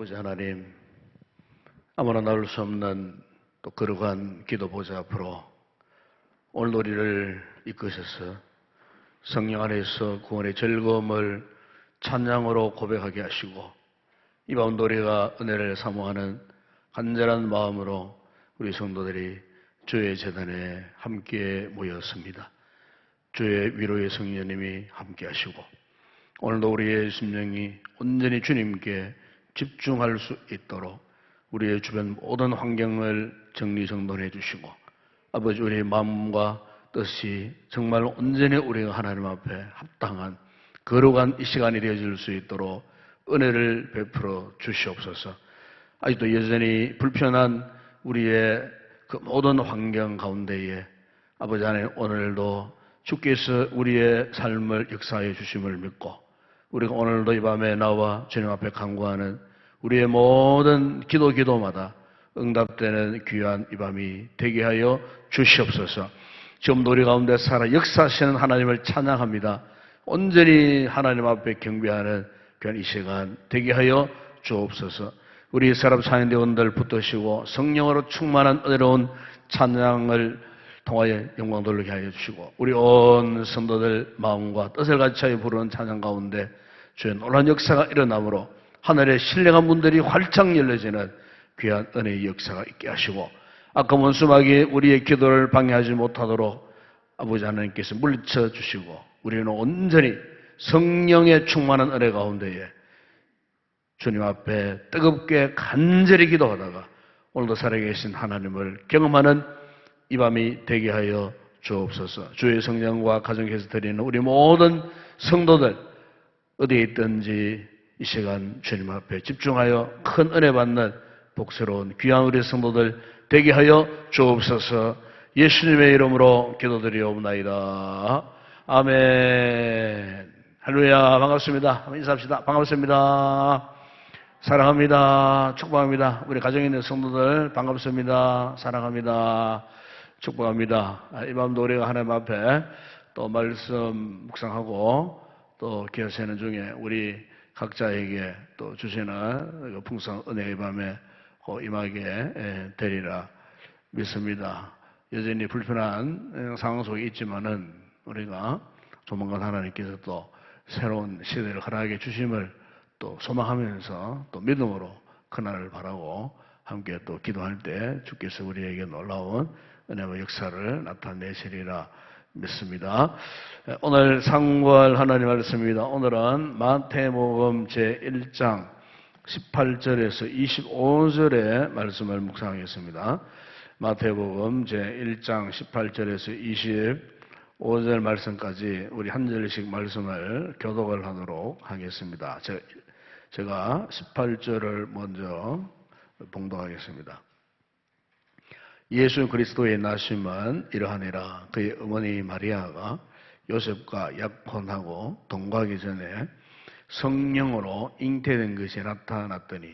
아버지 하나님, 아무나 나올 수 없는 또 거룩한 기도 보좌 앞으로 오늘 우리를 이끄셔서 성령 안에서 구원의 즐거움을 찬양으로 고백하게 하시고 이 밤 우리가 은혜를 사모하는 간절한 마음으로 우리 성도들이 주의 제단에 함께 모였습니다. 주의 위로의 성령님이 함께 하시고 오늘도 우리의 심령이 온전히 주님께 집중할 수 있도록 우리의 주변 모든 환경을 정리정돈해 주시고 아버지 우리의 마음과 뜻이 정말 온전히 우리가 하나님 앞에 합당한 거룩한 이 시간이 되어질 수 있도록 은혜를 베풀어 주시옵소서. 아직도 여전히 불편한 우리의 그 모든 환경 가운데에 아버지 하나님 오늘도 주께서 우리의 삶을 역사해 주심을 믿고 우리가 오늘도 이 밤에 나와 주님 앞에 간구하는 우리의 모든 기도마다 응답되는 귀한 이 밤이 되게 하여 주시옵소서. 지금도 우리 가운데 살아 역사하시는 하나님을 찬양합니다. 온전히 하나님 앞에 경배하는 귀한 이 시간 되게 하여 주옵소서. 우리 사람 사인대원들 붙드시고 성령으로 충만한 은혜로운 찬양을 통하여 영광 돌리게 하여 주시고 우리 온 성도들 마음과 뜻을 같이 부르는 찬양 가운데 주의 놀라운 역사가 일어나므로 하늘의 신령한 문들이 활짝 열려지는 귀한 은혜의 역사가 있게 하시고 아까 원수막이 우리의 기도를 방해하지 못하도록 아버지 하나님께서 물리쳐 주시고 우리는 온전히 성령의 충만한 은혜 가운데에 주님 앞에 뜨겁게 간절히 기도하다가 오늘도 살아계신 하나님을 경험하는 이 밤이 되게 하여 주옵소서. 주의 성령과 가정에서 드리는 우리 모든 성도들 어디에 있든지 이 시간 주님 앞에 집중하여 큰 은혜 받는 복스러운 귀한 우리 성도들 되게 하여 주옵소서. 예수님의 이름으로 기도드리옵나이다. 아멘. 할렐루야. 반갑습니다. 인사합시다. 반갑습니다. 사랑합니다. 축복합니다. 우리 가정에 있는 성도들 반갑습니다. 사랑합니다. 축복합니다. 이 밤도 우리가 하나님 앞에 또 말씀 묵상하고 또 기도하시는 중에 우리 각자에게 또 주시는 풍성한 은혜의 밤에 임하게 되리라 믿습니다. 여전히 불편한 상황 속에 있지만은 우리가 조만간 하나님께서 또 새로운 시대를 허락해 주심을 또 소망하면서 또 믿음으로 그날을 바라고 함께 또 기도할 때 주께서 우리에게 놀라운 은혜와 역사를 나타내시리라 믿습니다. 오늘 상고할 하나님 말씀입니다. 오늘은 마태복음 제1장 18절에서 25절의 말씀을 묵상하겠습니다. 마태복음 제1장 18절에서 25절 말씀까지 우리 한 절씩 말씀을 교독을 하도록 하겠습니다. 제가 18절을 먼저 봉독하겠습니다. 예수 그리스도의 나심은 이러하니라. 그의 어머니 마리아가 요셉과 약혼하고 동거하기 전에 성령으로 잉태된 것이 나타났더니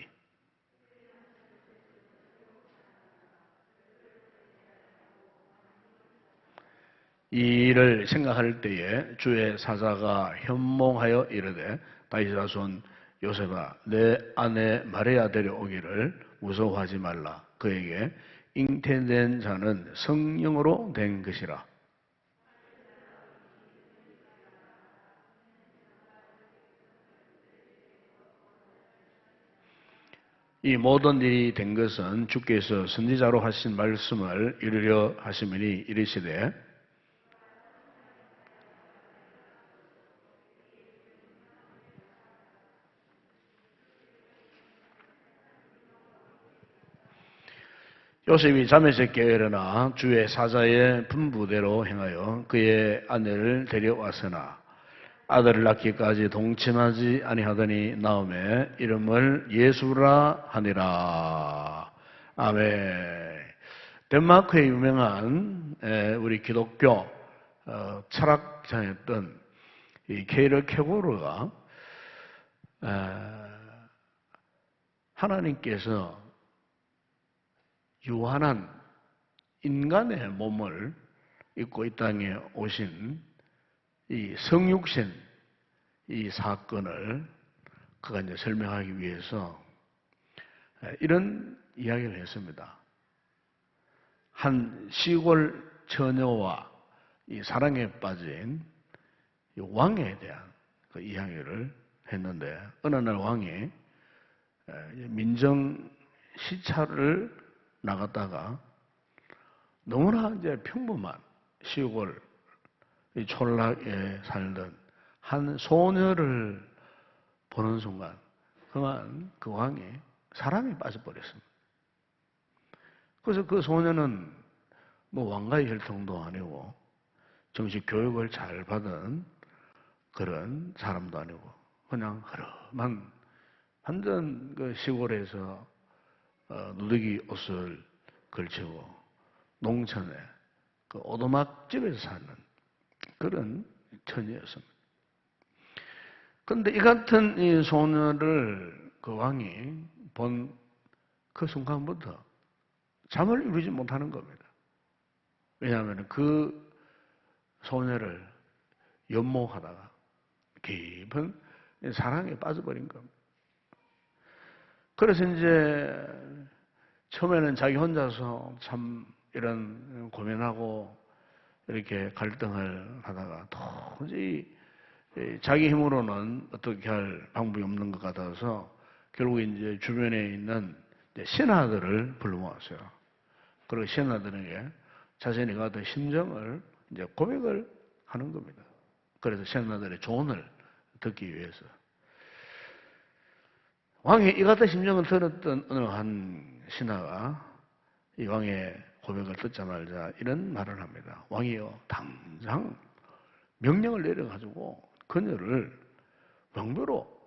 이 일을 생각할 때에 주의 사자가 현몽하여 이르되 다윗의 자손 요셉아 내 아내 마리아 데려오기를 무서워하지 말라. 그에게 잉태된 자는 성령으로 된 것이라. 이 모든 일이 된 것은 주께서 선지자로 하신 말씀을 이루려 하심이니 이르시되 요셉이 잠에서 깨어 일어나 주의 사자의 분부대로 행하여 그의 아내를 데려왔으나 아들을 낳기까지 동침하지 아니하더니 나오매 이름을 예수라 하니라. 아멘. 덴마크의 유명한 우리 기독교 철학자였던 이 케이르 케고르가 하나님께서 유한한 인간의 몸을 입고 이 땅에 오신 이 성육신 이 사건을 그가 이제 설명하기 위해서 이런 이야기를 했습니다. 한 시골 처녀와 이 사랑에 빠진 이 왕에 대한 그 이야기를 했는데, 어느 날 왕이 민정 시찰을 나갔다가 너무나 이제 평범한 시골 촌락에 살던 한 소녀를 보는 순간 그만 그 왕이 사랑에 빠져버렸습니다. 그래서 그 소녀는 뭐 왕가의 혈통도 아니고 정식 교육을 잘 받은 그런 사람도 아니고 그냥 허름한 완전 그 시골에서 누더기 옷을 걸치고 농촌에 그 오두막집에서 사는 그런 처녀였습니다. 그런데 이 같은 이 소녀를 그 왕이 본 그 순간부터 잠을 이루지 못하는 겁니다. 왜냐하면 그 소녀를 연모하다가 깊은 사랑에 빠져버린 겁니다. 그래서 이제 처음에는 자기 혼자서 참 이런 고민하고 이렇게 갈등을 하다가 도저히 자기 힘으로는 어떻게 할 방법이 없는 것 같아서 결국 이제 주변에 있는 신하들을 불러 모았어요. 그리고 신하들에게 자신이 가진 심정을 이제 고백을 하는 겁니다. 그래서 신하들의 조언을 듣기 위해서. 왕이 이 같은 심정을 들었던 어느 한 신하가 이 왕의 고백을 듣자마자 이런 말을 합니다. 왕이요, 당장 명령을 내려가지고 그녀를 왕비로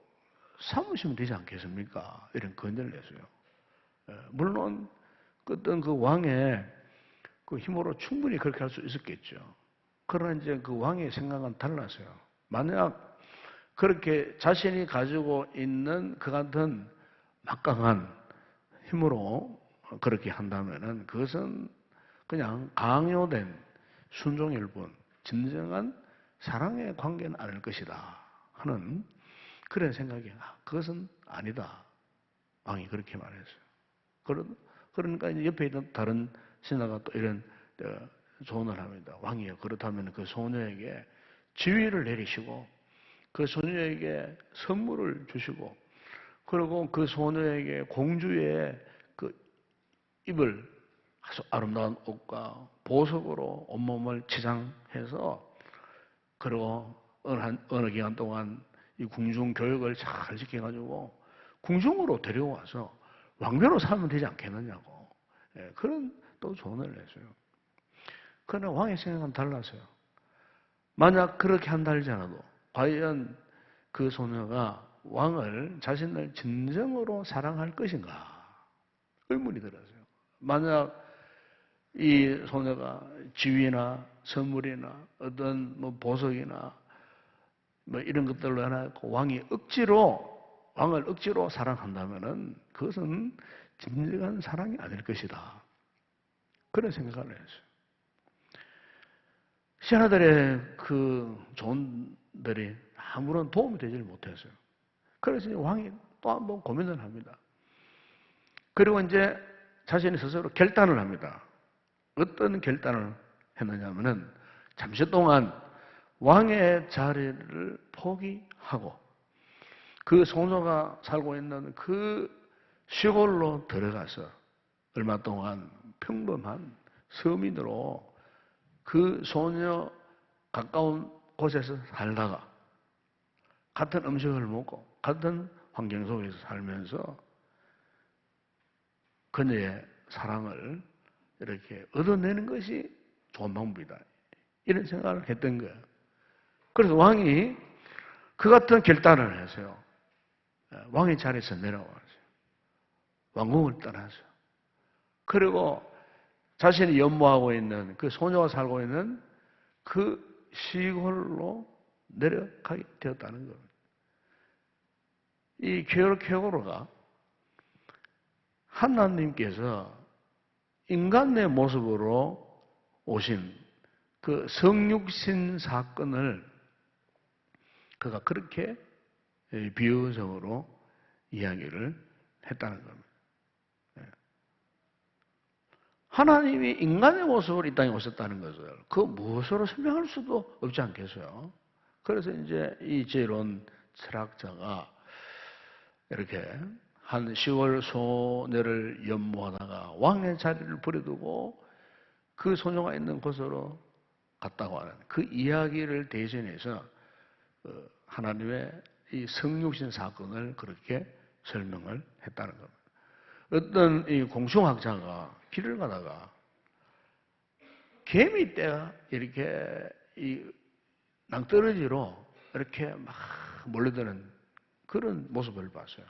삼으시면 되지 않겠습니까? 이런 건의를 했어요. 물론 어떤 그 왕의 그 힘으로 충분히 그렇게 할 수 있었겠죠. 그러나 이제 그 왕의 생각은 달랐어요. 만약 그렇게 자신이 가지고 있는 그 같은 막강한 힘으로 그렇게 한다면은 그것은 그냥 강요된 순종일 뿐 진정한 사랑의 관계는 아닐 것이다 하는 그런 생각이 그것은 아니다. 왕이 그렇게 말했어요. 그러니까 이제 옆에 있는 다른 신하가 또 이런 조언을 합니다. 왕이요, 그렇다면 그 소녀에게 지위를 내리시고 그 소녀에게 선물을 주시고 그리고 그 소녀에게 공주의 그 입을 아주 아름다운 옷과 보석으로 온몸을 치장해서 그리고 어느 기간 동안 이 궁중 교육을 잘 시켜가지고 궁중으로 데려와서 왕비로 살면 되지 않겠느냐고 그런 또 조언을 했어요. 그러나 왕의 생각은 달랐어요. 만약 그렇게 한다 할지라도 과연 그 소녀가 왕을 자신을 진정으로 사랑할 것인가 의문이 들었어요. 만약 이 소녀가 지위나 선물이나 어떤 뭐 보석이나 뭐 이런 것들로 해놓고 왕을 억지로 사랑한다면은 그것은 진정한 사랑이 아닐 것이다. 그런 생각을 했어요. 신하들의 그 조언들이 아무런 도움이 되지 못했어요. 그래서 왕이 또 한 번 고민을 합니다. 그리고 이제 자신이 스스로 결단을 합니다. 어떤 결단을 했느냐면은 잠시 동안 왕의 자리를 포기하고 그 소녀가 살고 있는 그 시골로 들어가서 얼마 동안 평범한 서민으로 그 소녀 가까운 곳에서 살다가 같은 음식을 먹고 같은 환경 속에서 살면서 그녀의 사랑을 이렇게 얻어내는 것이 좋은 방법이다. 이런 생각을 했던 거예요. 그래서 왕이 그 같은 결단을 했어요. 왕의 자리에서 내려왔어요. 왕궁을 떠났어요. 그리고 자신이 연모하고 있는 그 소녀가 살고 있는 그 시골로 내려가게 되었다는 겁니다. 이 쾌거로가 하나님께서 인간의 모습으로 오신 그 성육신 사건을 그가 그렇게 비유적으로 이야기를 했다는 겁니다. 하나님이 인간의 모습으로 이 땅에 오셨다는 것을 그 무엇으로 설명할 수도 없지 않겠어요? 그래서 이제 이 제론 철학자가 이렇게 한 10월 소녀를 연모하다가 왕의 자리를 버려두고 그 소녀가 있는 곳으로 갔다고 하는 그 이야기를 대신해서 하나님의 이 성육신 사건을 그렇게 설명을 했다는 겁니다. 어떤 이 공중학자가 길을 가다가 개미떼가 이렇게 이 낭떠러지로 이렇게 막 몰려드는 그런 모습을 봤어요.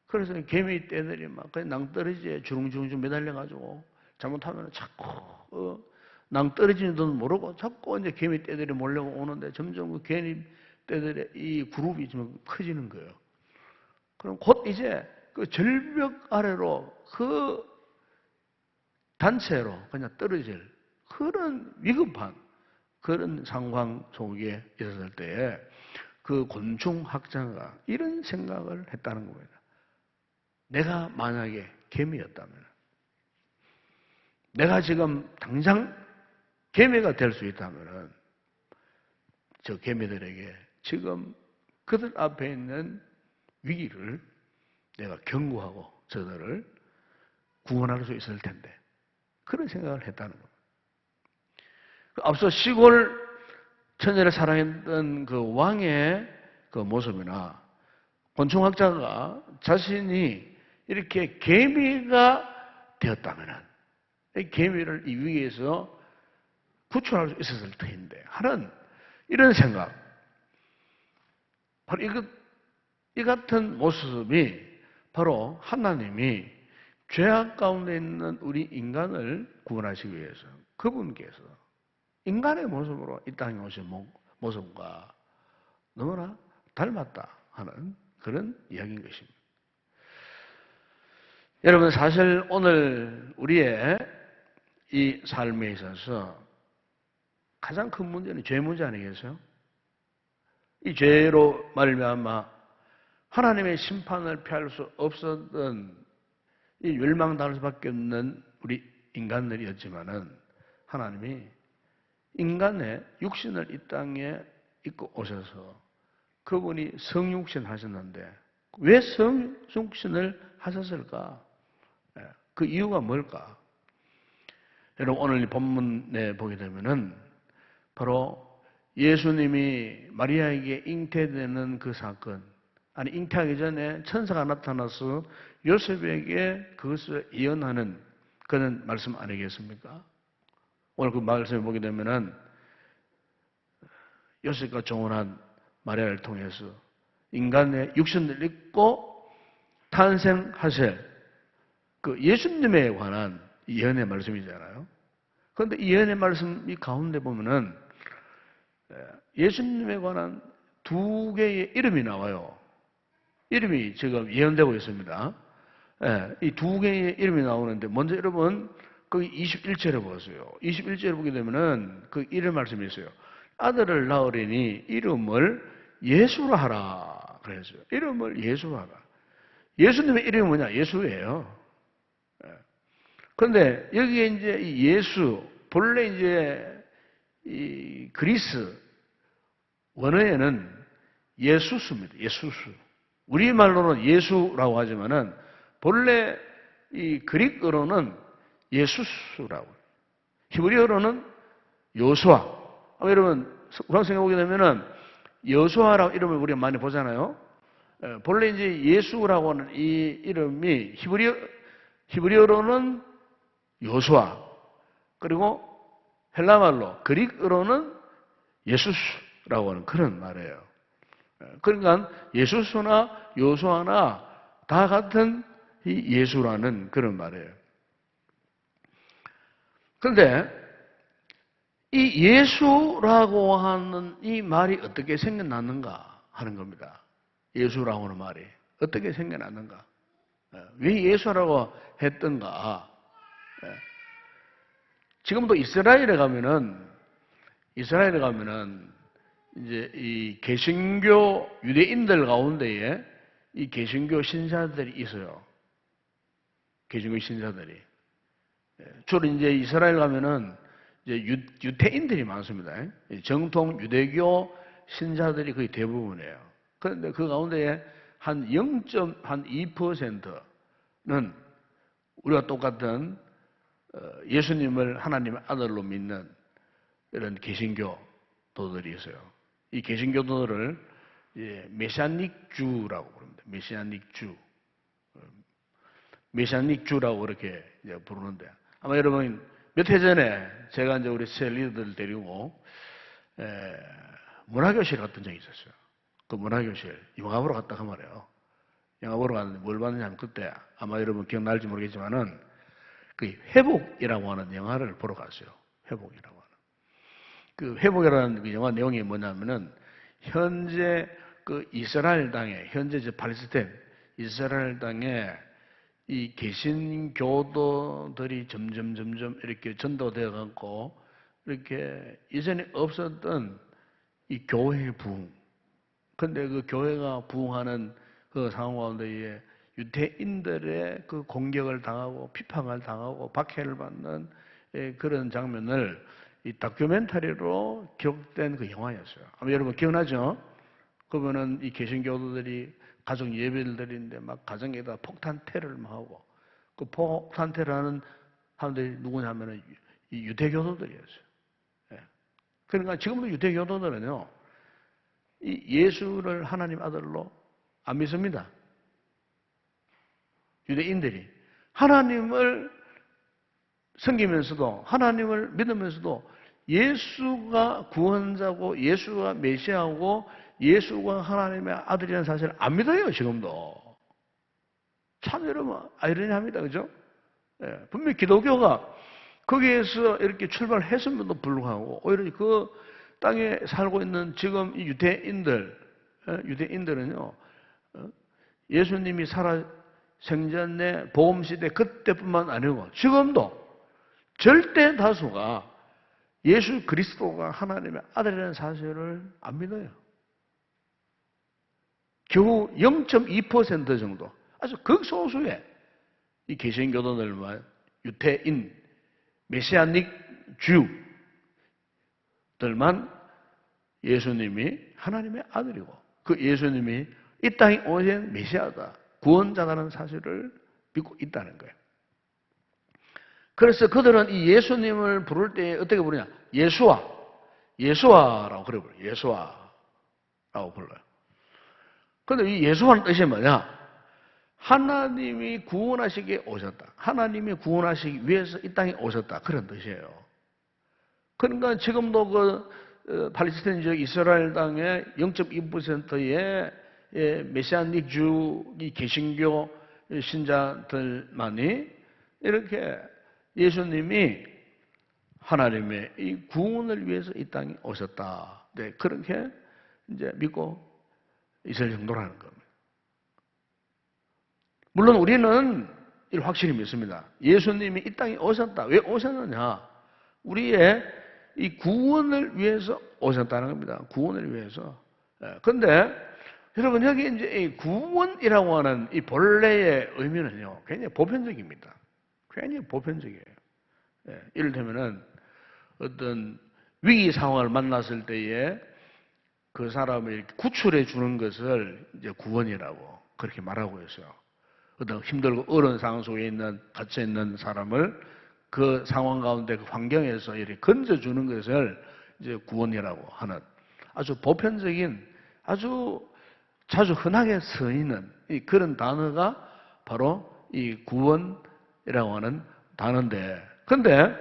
그래서 개미떼들이 막 낭떠러지에 주렁주렁 매달려가지고 잘못하면 자꾸 낭떠러지는 줄 모르고 자꾸 이제 개미떼들이 몰려오는데 점점 그 개미떼들의 이 그룹이 좀 커지는 거예요. 그럼 곧 이제 그 절벽 아래로 그 단체로 그냥 떨어질 그런 위급한 그런 상황 속에 있었을 때에 그 곤충학자가 이런 생각을 했다는 겁니다. 내가 만약에 개미였다면, 내가 지금 당장 개미가 될 수 있다면, 저 개미들에게 지금 그들 앞에 있는 위기를 내가 경고하고 저들을 구원할 수 있을 텐데, 그런 생각을 했다는 겁니다. 앞서 시골 처녀를 사랑했던 그 왕의 그 모습이나 곤충학자가 자신이 이렇게 개미가 되었다면 개미를 이 위기에서 구출할 수 있었을 텐데 하는 이런 생각. 바로 이 같은 모습이 바로 하나님이 죄악 가운데 있는 우리 인간을 구원하시기 위해서 그분께서 인간의 모습으로 이 땅에 오신 모습과 너무나 닮았다 하는 그런 이야기인 것입니다. 여러분, 사실 오늘 우리의 이 삶에 있어서 가장 큰 문제는 죄 문제 아니겠어요? 이 죄로 말미암아 하나님의 심판을 피할 수 없었던 이 멸망당할 수밖에 없는 우리 인간들이었지만은 하나님이 인간의 육신을 이 땅에 입고 오셔서 그분이 성육신 하셨는데 왜 성육신을 하셨을까? 그 이유가 뭘까? 여러분 오늘 이 본문에 보게 되면은 바로 예수님이 마리아에게 잉태되는 그 사건, 아니 잉태하기 전에 천사가 나타나서 요셉에게 그것을 예언하는 그런 말씀 아니겠습니까? 오늘 그 말씀을 보게 되면은 요셉과 정혼한 마리아를 통해서 인간의 육신을 입고 탄생하실 그 예수님에 관한 예언의 말씀이잖아요. 그런데 이 예언의 말씀 이 가운데 보면은 예수님에 관한 두 개의 이름이 나와요. 이름이 지금 예언되고 있습니다. 이 두 개의 이름이 나오는데 먼저 여러분 거기 21절에 보세요. 21절에 보게 되면은 그 이름 말씀이 있어요. 아들을 낳으리니 이름을 예수라 하라 그랬어요. 이름을 예수라 하라. 예수님의 이름이 뭐냐? 예수예요. 그런데 여기에 이제 이 예수 본래 이제 이 그리스 원어에는 예수수입니다. 예수수. 우리말로는 예수라고 하지만은 본래 이 그릭어로는 예수수라고. 히브리어로는 요수아. 여러분 구약성경 보게 되면은 여수아라고 이름을 우리가 많이 보잖아요. 본래 이제 예수라고 하는 이 이름이 히브리어로는 요수아. 그리고 헬라말로 그릭어로는 예수스라고 하는 그런 말이에요. 그러니까 예수스나 요수아나 다 같은 이 예수라는 그런 말이에요. 그런데 이 예수라고 하는 이 말이 어떻게 생겨났는가 하는 겁니다. 예수라고 하는 말이 어떻게 생겨났는가? 왜 예수라고 했던가? 지금도 이스라엘에 가면은 이제 이 개신교 유대인들 가운데에 이 개신교 신자들이 있어요. 개신교 신자들이. 주로 이제 이스라엘 가면은 이제 유태인들이 많습니다. 정통 유대교 신자들이 거의 대부분이에요. 그런데 그 가운데 한 0.2%는 우리가 똑같은 예수님을 하나님의 아들로 믿는 이런 개신교도들이 있어요. 이 개신교도들을 메시아닉주라고 부릅니다. 메시아닉주라고 그렇게 부르는데, 아마 여러분 몇 해 전에 제가 이제 우리 새 리더들 데리고 문화교실 갔던 적이 있었어요. 그 문화교실 영화 보러 갔다 그 말이에요. 영화 보러 갔는데 뭘 봤느냐면, 그때 아마 여러분 기억날지 모르겠지만은 그 회복이라고 하는 영화를 보러 갔어요. 회복이라고 하는. 그 회복이라는 그 영화 내용이 뭐냐면은, 현재 그 이스라엘 땅에, 현재 저 팔레스타인 이스라엘 땅에 이 개신교도들이 점점 이렇게 전도되어 갖고 이렇게 이전에 없었던 이 교회의 부흥. 근데 그 교회가 부흥하는 그 상황 가운데에 유태인들의 그 공격을 당하고 비판을 당하고 박해를 받는 그런 장면을 이 다큐멘터리로 기록된 그 영화였어요. 아마 여러분 기억나죠? 그러면은 이 개신교도들이 가정 예배를 드리는데 막 가정에다 폭탄 테러를 막 하고, 그 폭탄 테러하는 사람들이 누구냐면은 이 유대교도들이었어요. 예. 그러니까 지금도 유대교도들은요, 이 예수를 하나님 아들로 안 믿습니다. 유대인들이 하나님을 섬기면서도, 하나님을 믿으면서도 예수가 구원자고 예수가 메시아고 예수가 하나님의 아들이라는 사실을 안 믿어요. 지금도. 참 여러분 아이러니합니다. 그죠? 예, 분명히 기독교가 거기에서 이렇게 출발했음에도 불구하고 오히려 그 땅에 살고 있는 지금 이 유대인들은요, 예수님이 살아 생전에 복음시대 그때뿐만 아니고 지금도 절대 다수가 예수 그리스도가 하나님의 아들이라는 사실을 안 믿어요. 겨우 0.2% 정도, 아주 극소수의 이 개신교도들만, 유태인, 메시아닉 주들만 예수님이 하나님의 아들이고 그 예수님이 이 땅에 오신 메시아다, 구원자라는 사실을 믿고 있다는 거예요. 그래서 그들은 이 예수님을 부를 때 어떻게 부르냐? 예수아라고 그래 불러요. 예수아라고 불러요. 그런데 이 예수아는 뜻이 뭐냐? 하나님이 구원하시기 오셨다. 하나님이 구원하시기 위해서 이 땅에 오셨다. 그런 뜻이에요. 그러니까 지금도 그 팔레스타인 지역 이스라엘 땅의 0.2%의 메시아닉 주의 개신교 신자들만이 이렇게 예수님이 하나님의 이 구원을 위해서 이 땅에 오셨다. 네, 그렇게 이제 믿고 있을 정도라는 겁니다. 물론 우리는 이를 확실히 믿습니다. 예수님이 이 땅에 오셨다. 왜 오셨느냐? 우리의 이 구원을 위해서 오셨다는 겁니다. 구원을 위해서. 그런데 여러분 여기 이제 이 구원이라고 하는 이 본래의 의미는요, 굉장히 보편적입니다. 굉장히 보편적이에요. 이를테면은 어떤 위기 상황을 만났을 때에 그 사람을 이렇게 구출해 주는 것을 이제 구원이라고 그렇게 말하고 있어요. 어떤 힘들고 어려운 상황 속에 갇혀 있는 사람을 그 상황 가운데 그 환경에서 이렇게 건져주는 것을 이제 구원이라고 하는 아주 보편적인, 아주 자주 흔하게 쓰이는 그런 단어가 바로 이 구원이라고 하는 단어인데, 근데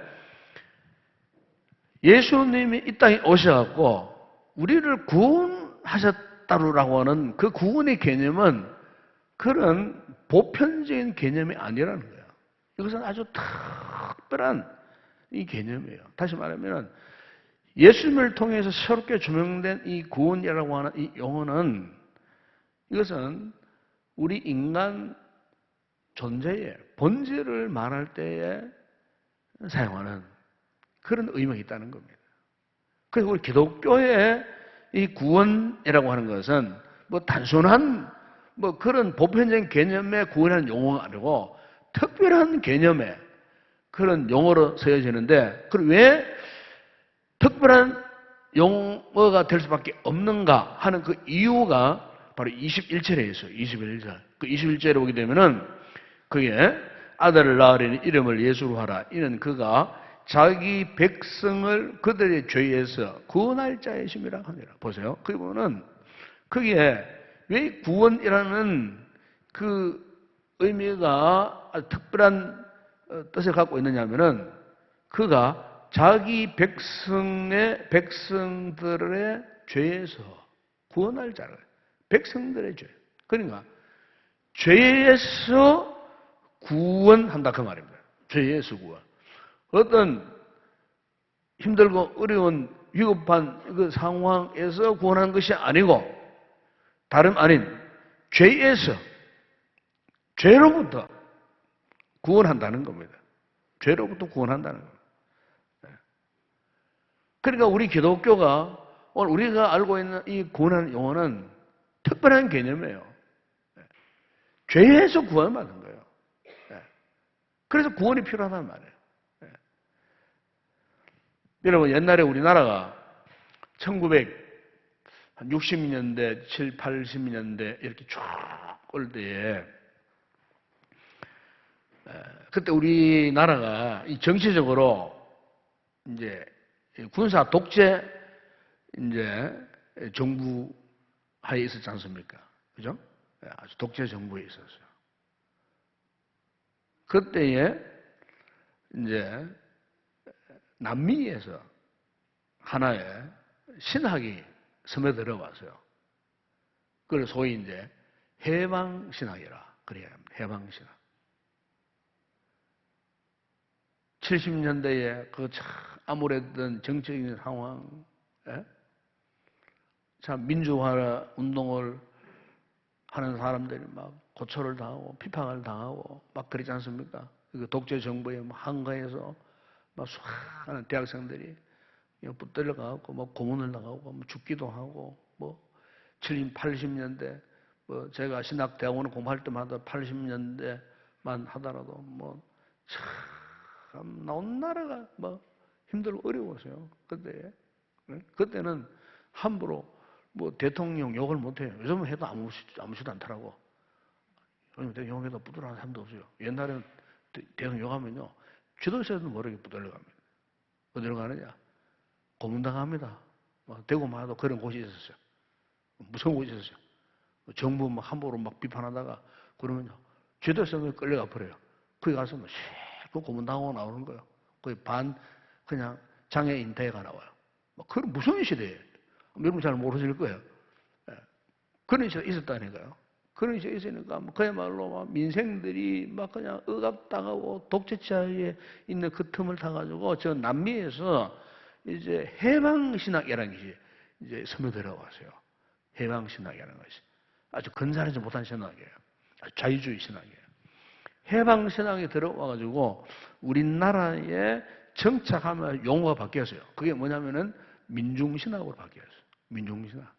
예수님이 이 땅에 오셔갖고 우리를 구원하셨다라고 하는 그 구원의 개념은 그런 보편적인 개념이 아니라는 거예요. 이것은 아주 특별한 이 개념이에요. 다시 말하면 예수님을 통해서 새롭게 조명된 이 구원이라고 하는 이 용어는, 이것은 우리 인간 존재의 본질을 말할 때에 사용하는 그런 의미가 있다는 겁니다. 그리고 우리 기독교의 이 구원이라고 하는 것은 뭐 단순한 뭐 그런 보편적인 개념의 구원이라는 용어가 아니고 특별한 개념의 그런 용어로 쓰여지는데, 그럼 왜 특별한 용어가 될 수밖에 없는가 하는 그 이유가 바로 21절에 있어요. 21절. 그 21절에 보게 되면은 그게 아들을 낳으리니 이름을 예수로 하라. 이는 그가 자기 백성을 그들의 죄에서 구원할 자이심이라 하니라. 보세요. 그게 보면은 그게 왜 구원이라는 그 의미가 아주 특별한 뜻을 갖고 있느냐 하면은 그가 자기 백성들의 죄에서 구원할 자를, 백성들의 죄. 그러니까 죄에서 구원한다 그 말입니다. 죄에서 구원. 어떤 힘들고 어려운 위급한 그 상황에서 구원하는 것이 아니고 다름 아닌 죄에서, 죄로부터 구원한다는 겁니다. 죄로부터 구원한다는 겁니다. 그러니까 우리 기독교가 오늘 우리가 알고 있는 이 구원하는 용어는 특별한 개념이에요. 죄에서 구원받는 거예요. 그래서 구원이 필요하단 말이에요. 여러분, 옛날에 우리나라가 1960년대, 7, 80년대 이렇게 쭉 올 때에 그때 우리나라가 정치적으로 이제 군사 독재 이제 정부 하에 있었지 않습니까? 그죠? 아주 독재 정부에 있었어요. 그때에 이제 남미에서 하나의 신학이 스며들어 왔어요. 그걸 소위 이제 해방신학이라 그래야 합니다. 해방신학. 70년대에 그 참 암울했던 정치적인 상황, 참 민주화 운동을 하는 사람들이 막 고초를 당하고 비판을 당하고 막 그러지 않습니까? 그 독재 정부의 한가해서 막 수많은 대학생들이 붙들려 가고 뭐 고문을 나가고 뭐 죽기도 하고 뭐 70, 80년대 뭐 제가 신학대학원을 공부할 때마다 80년대만 하더라도 뭐 참 나온 나라가 뭐 힘들고 어려웠어요. 그때는 함부로 뭐 대통령 욕을 못해요. 요즘은 해도 아무렇지도 않더라고. 요즘 대통령 욕해도 부드러운 사람도 없어요. 옛날에는 대통령 욕하면요, 지도세도 모르게 부들려 갑니다. 어디로 가느냐? 고문당합니다. 대구만 해도 그런 곳이 있었어요. 무서운 곳이 있었어요. 정부 막 함부로 막 비판하다가 그러면요, 지도세에 끌려가 버려요. 거기 가서 뭐 그 고문당하고 나오는 거예요. 거의 그냥 장애인 대회가 나와요. 그런 무서운 시대에 여러분 잘 모르실 거예요. 그런 시대가 있었다니까요. 그런 시대가 있으니까 그야말로 막 민생들이 막 그냥 억압당하고 독재자에 있는 그 틈을 타가지고 저 남미에서 이제 해방신학이라는 것이 이제 스며들어 왔어요. 해방신학이라는 것이 아주 근사하지 못한 신학이에요. 아주 자유주의 신학이에요. 해방신학이 들어와가지고 우리나라에 정착하면 용어가 바뀌었어요. 그게 뭐냐면은 민중신학으로 바뀌었어요. 민중신학.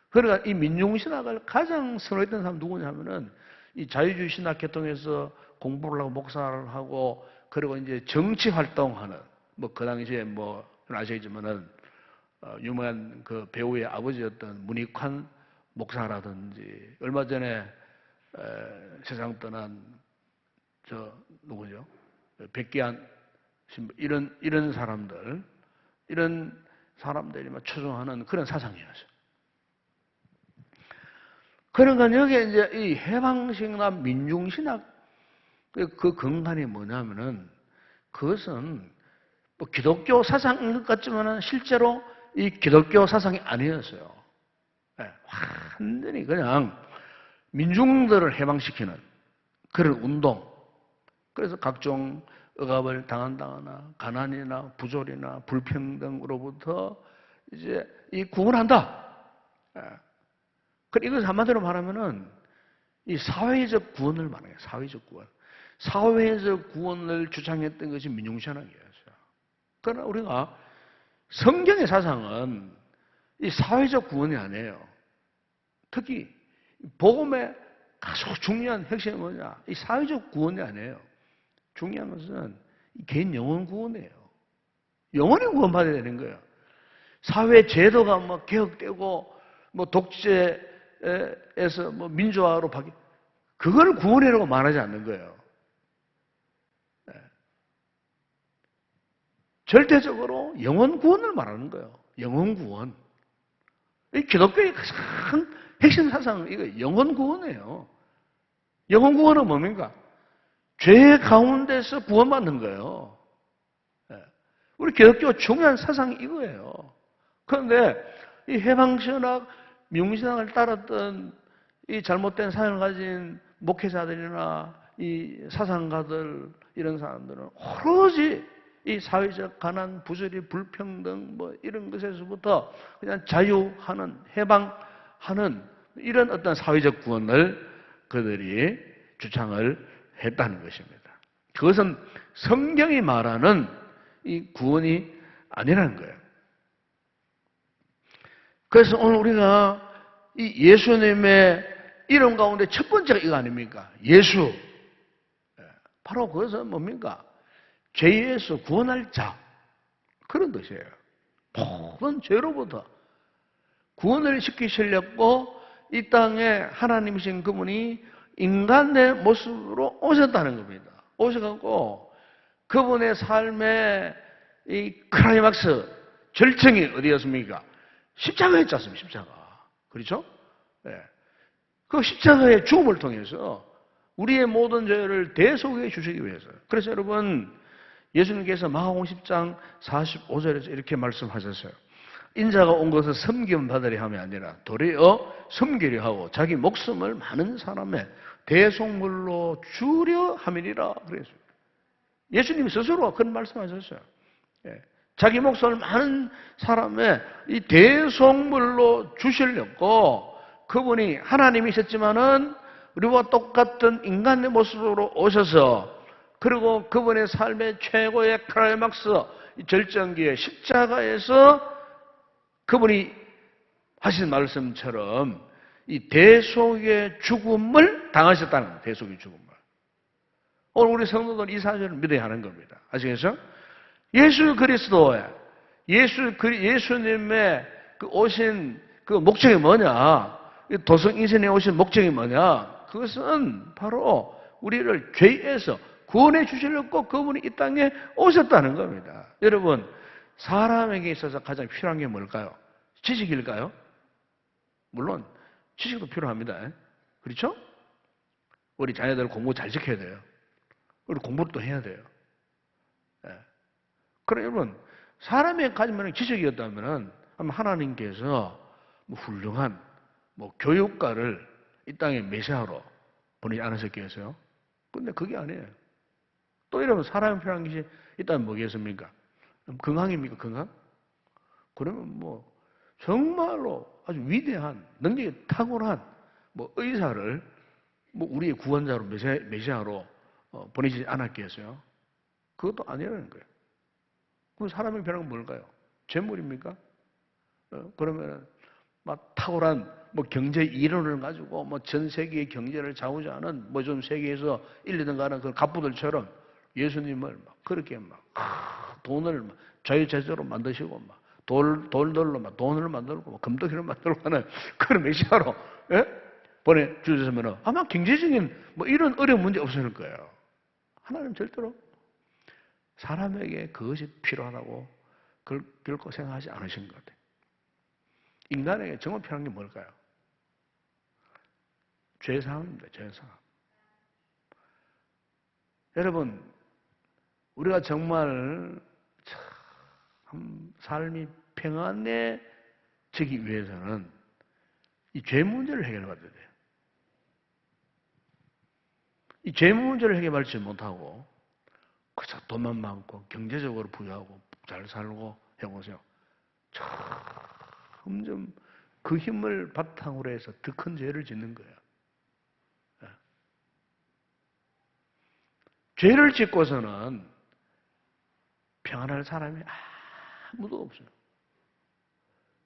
그러니까 이 민중신학을 가장 선호했던 사람 누구냐면은 이 자유주의 신학 계통에서 공부를 하고 목사를 하고 그리고 이제 정치 활동하는 뭐 그 당시에 뭐 아시겠지만은 유명한 그 배우의 아버지였던 문익환 목사라든지 얼마 전에 세상 떠난 저 누구죠? 백기환 신부 이런 사람들이 막 추종하는 그런 사상이었어요. 그러니까 여기에 이제 이 해방신학이나 민중신학 그 근간이 뭐냐면은 그것은 뭐 기독교 사상인 것 같지만은 실제로 이 기독교 사상이 아니었어요. 완전히 그냥 민중들을 해방시키는 그런 운동. 그래서 각종 억압을 당한다거나 가난이나 부조리나 불평등으로부터 이제 이 구원한다. 그럼 이것을 한마디로 말하면은 이 사회적 구원을 말해요. 사회적 구원. 사회적 구원을 주장했던 것이 민중신학이었어요. 그러나 우리가 성경의 사상은 이 사회적 구원이 아니에요. 특히 복음의 아주 중요한 핵심이 뭐냐? 이 사회적 구원이 아니에요. 중요한 것은 개인 영혼 구원이에요. 영원히 구원받아야 되는 거예요. 사회 제도가 뭐 개혁되고 뭐 독재에서 뭐 민주화로 바뀌, 그걸 구원이라고 말하지 않는 거예요. 절대적으로 영혼 구원을 말하는 거예요. 영혼 구원. 이 기독교의 가장 핵심 사상은 이거 영혼 구원이에요. 영혼 구원은 뭡니까? 죄 가운데서 구원받는 거예요. 우리 기독교 중요한 사상이 이거예요. 그런데 이 해방신학, 미용신학을 따랐던 이 잘못된 사상을 가진 목회자들이나 이 사상가들 이런 사람들은 오로지 이 사회적 가난, 부조리, 불평등 뭐 이런 것에서부터 그냥 자유하는, 해방하는 이런 어떤 사회적 구원을 그들이 주창을 했다는 것입니다. 그것은 성경이 말하는 이 구원이 아니라는 거예요. 그래서 오늘 우리가 이 예수님의 이름 가운데 첫 번째가 이거 아닙니까? 예수. 바로 그것은 뭡니까? 죄에서 구원할 자. 그런 뜻이에요. 모든 죄로부터 구원을 시키시려고 이 땅에 하나님이신 그분이 인간의 모습으로 오셨다는 겁니다. 오셔갖고 그분의 삶의 이 클라이막스, 절정이 어디였습니까? 십자가였지 않습니까? 십자가. 그렇죠? 네. 그 십자가의 죽음을 통해서 우리의 모든 죄를 대속해 주시기 위해서. 그래서 여러분, 예수님께서 마가복음 10장 45절에서 이렇게 말씀하셨어요. 인자가 온 것은 섬김 받으려 함이 아니라 도리어 섬기려 하고 자기 목숨을 많은 사람의 대속물로 주려 함이니라 그랬어요. 예수님 스스로 그런 말씀하셨어요. 자기 목숨을 많은 사람의 이 대속물로 주시려고 그분이 하나님이셨지만은 우리와 똑같은 인간의 모습으로 오셔서 그리고 그분의 삶의 최고의 클라이막스 절정기의 십자가에서 그분이 하신 말씀처럼 이 대속의 죽음을 당하셨다는 거예요. 대속의 죽음을. 오늘 우리 성도들 이 사실을 믿어야 하는 겁니다. 아시겠죠? 예수 그리스도의 예수님의 그 오신 그 목적이 뭐냐? 도성 인생에 오신 목적이 뭐냐? 그것은 바로 우리를 죄에서 구원해 주시려고 그분이 이 땅에 오셨다는 겁니다. 여러분, 사람에게 있어서 가장 필요한 게 뭘까요? 지식일까요? 물론 지식도 필요합니다. 그렇죠? 우리 자녀들 공부 잘 시켜야 돼요. 우리 공부를 또 해야 돼요. 그럼 여러분, 사람의 가지면 지식이었다면 하나님께서 뭐 훌륭한 뭐 교육가를 이 땅에 메시아로 보내지 않으셨겠어요? 근데 그게 아니에요. 또 이러면 사람이 필요한 것이 있다면 뭐겠습니까? 건강입니까? 건강? 그러면 뭐 정말로 아주 위대한 능력이 탁월한 뭐 의사를 뭐 우리의 구원자로 메시아로 보내지 않았겠어요? 그것도 아니라는 거예요. 그럼 사람이 필요한 건 뭘까요? 재물입니까? 그러면 막 탁월한 뭐 경제 이론을 가지고 뭐 전 세계의 경제를 좌우지하는 뭐 좀 세계에서 1, 2등 가는 그 갑부들처럼 예수님을 막 그렇게 막 돈을 막 자유제재로 만드시고 막 돌들로 막 돈을 만들고 막 금덩이를 만들고 하는 그런 메시아로 보내주셨으면 아마 경제적인 뭐 이런 어려운 문제 없을 거예요. 하나님 절대로 사람에게 그것이 필요하다고 그걸 결코 생각하지 않으신 것 같아요. 인간에게 정말 필요한 게 뭘까요? 죄사함입니다. 죄사함. 여러분, 우리가 정말 참 삶이 평안해지기 위해서는 이 죄 문제를 해결받아야 돼요. 이 죄 문제를 해결받지 못하고 그저 돈만 많고 경제적으로 부유하고 잘 살고 해보세요. 점점 그 힘을 바탕으로 해서 더 큰 죄를 짓는 거예요. 죄를 짓고서는 평안할 사람이 아무도 없어요.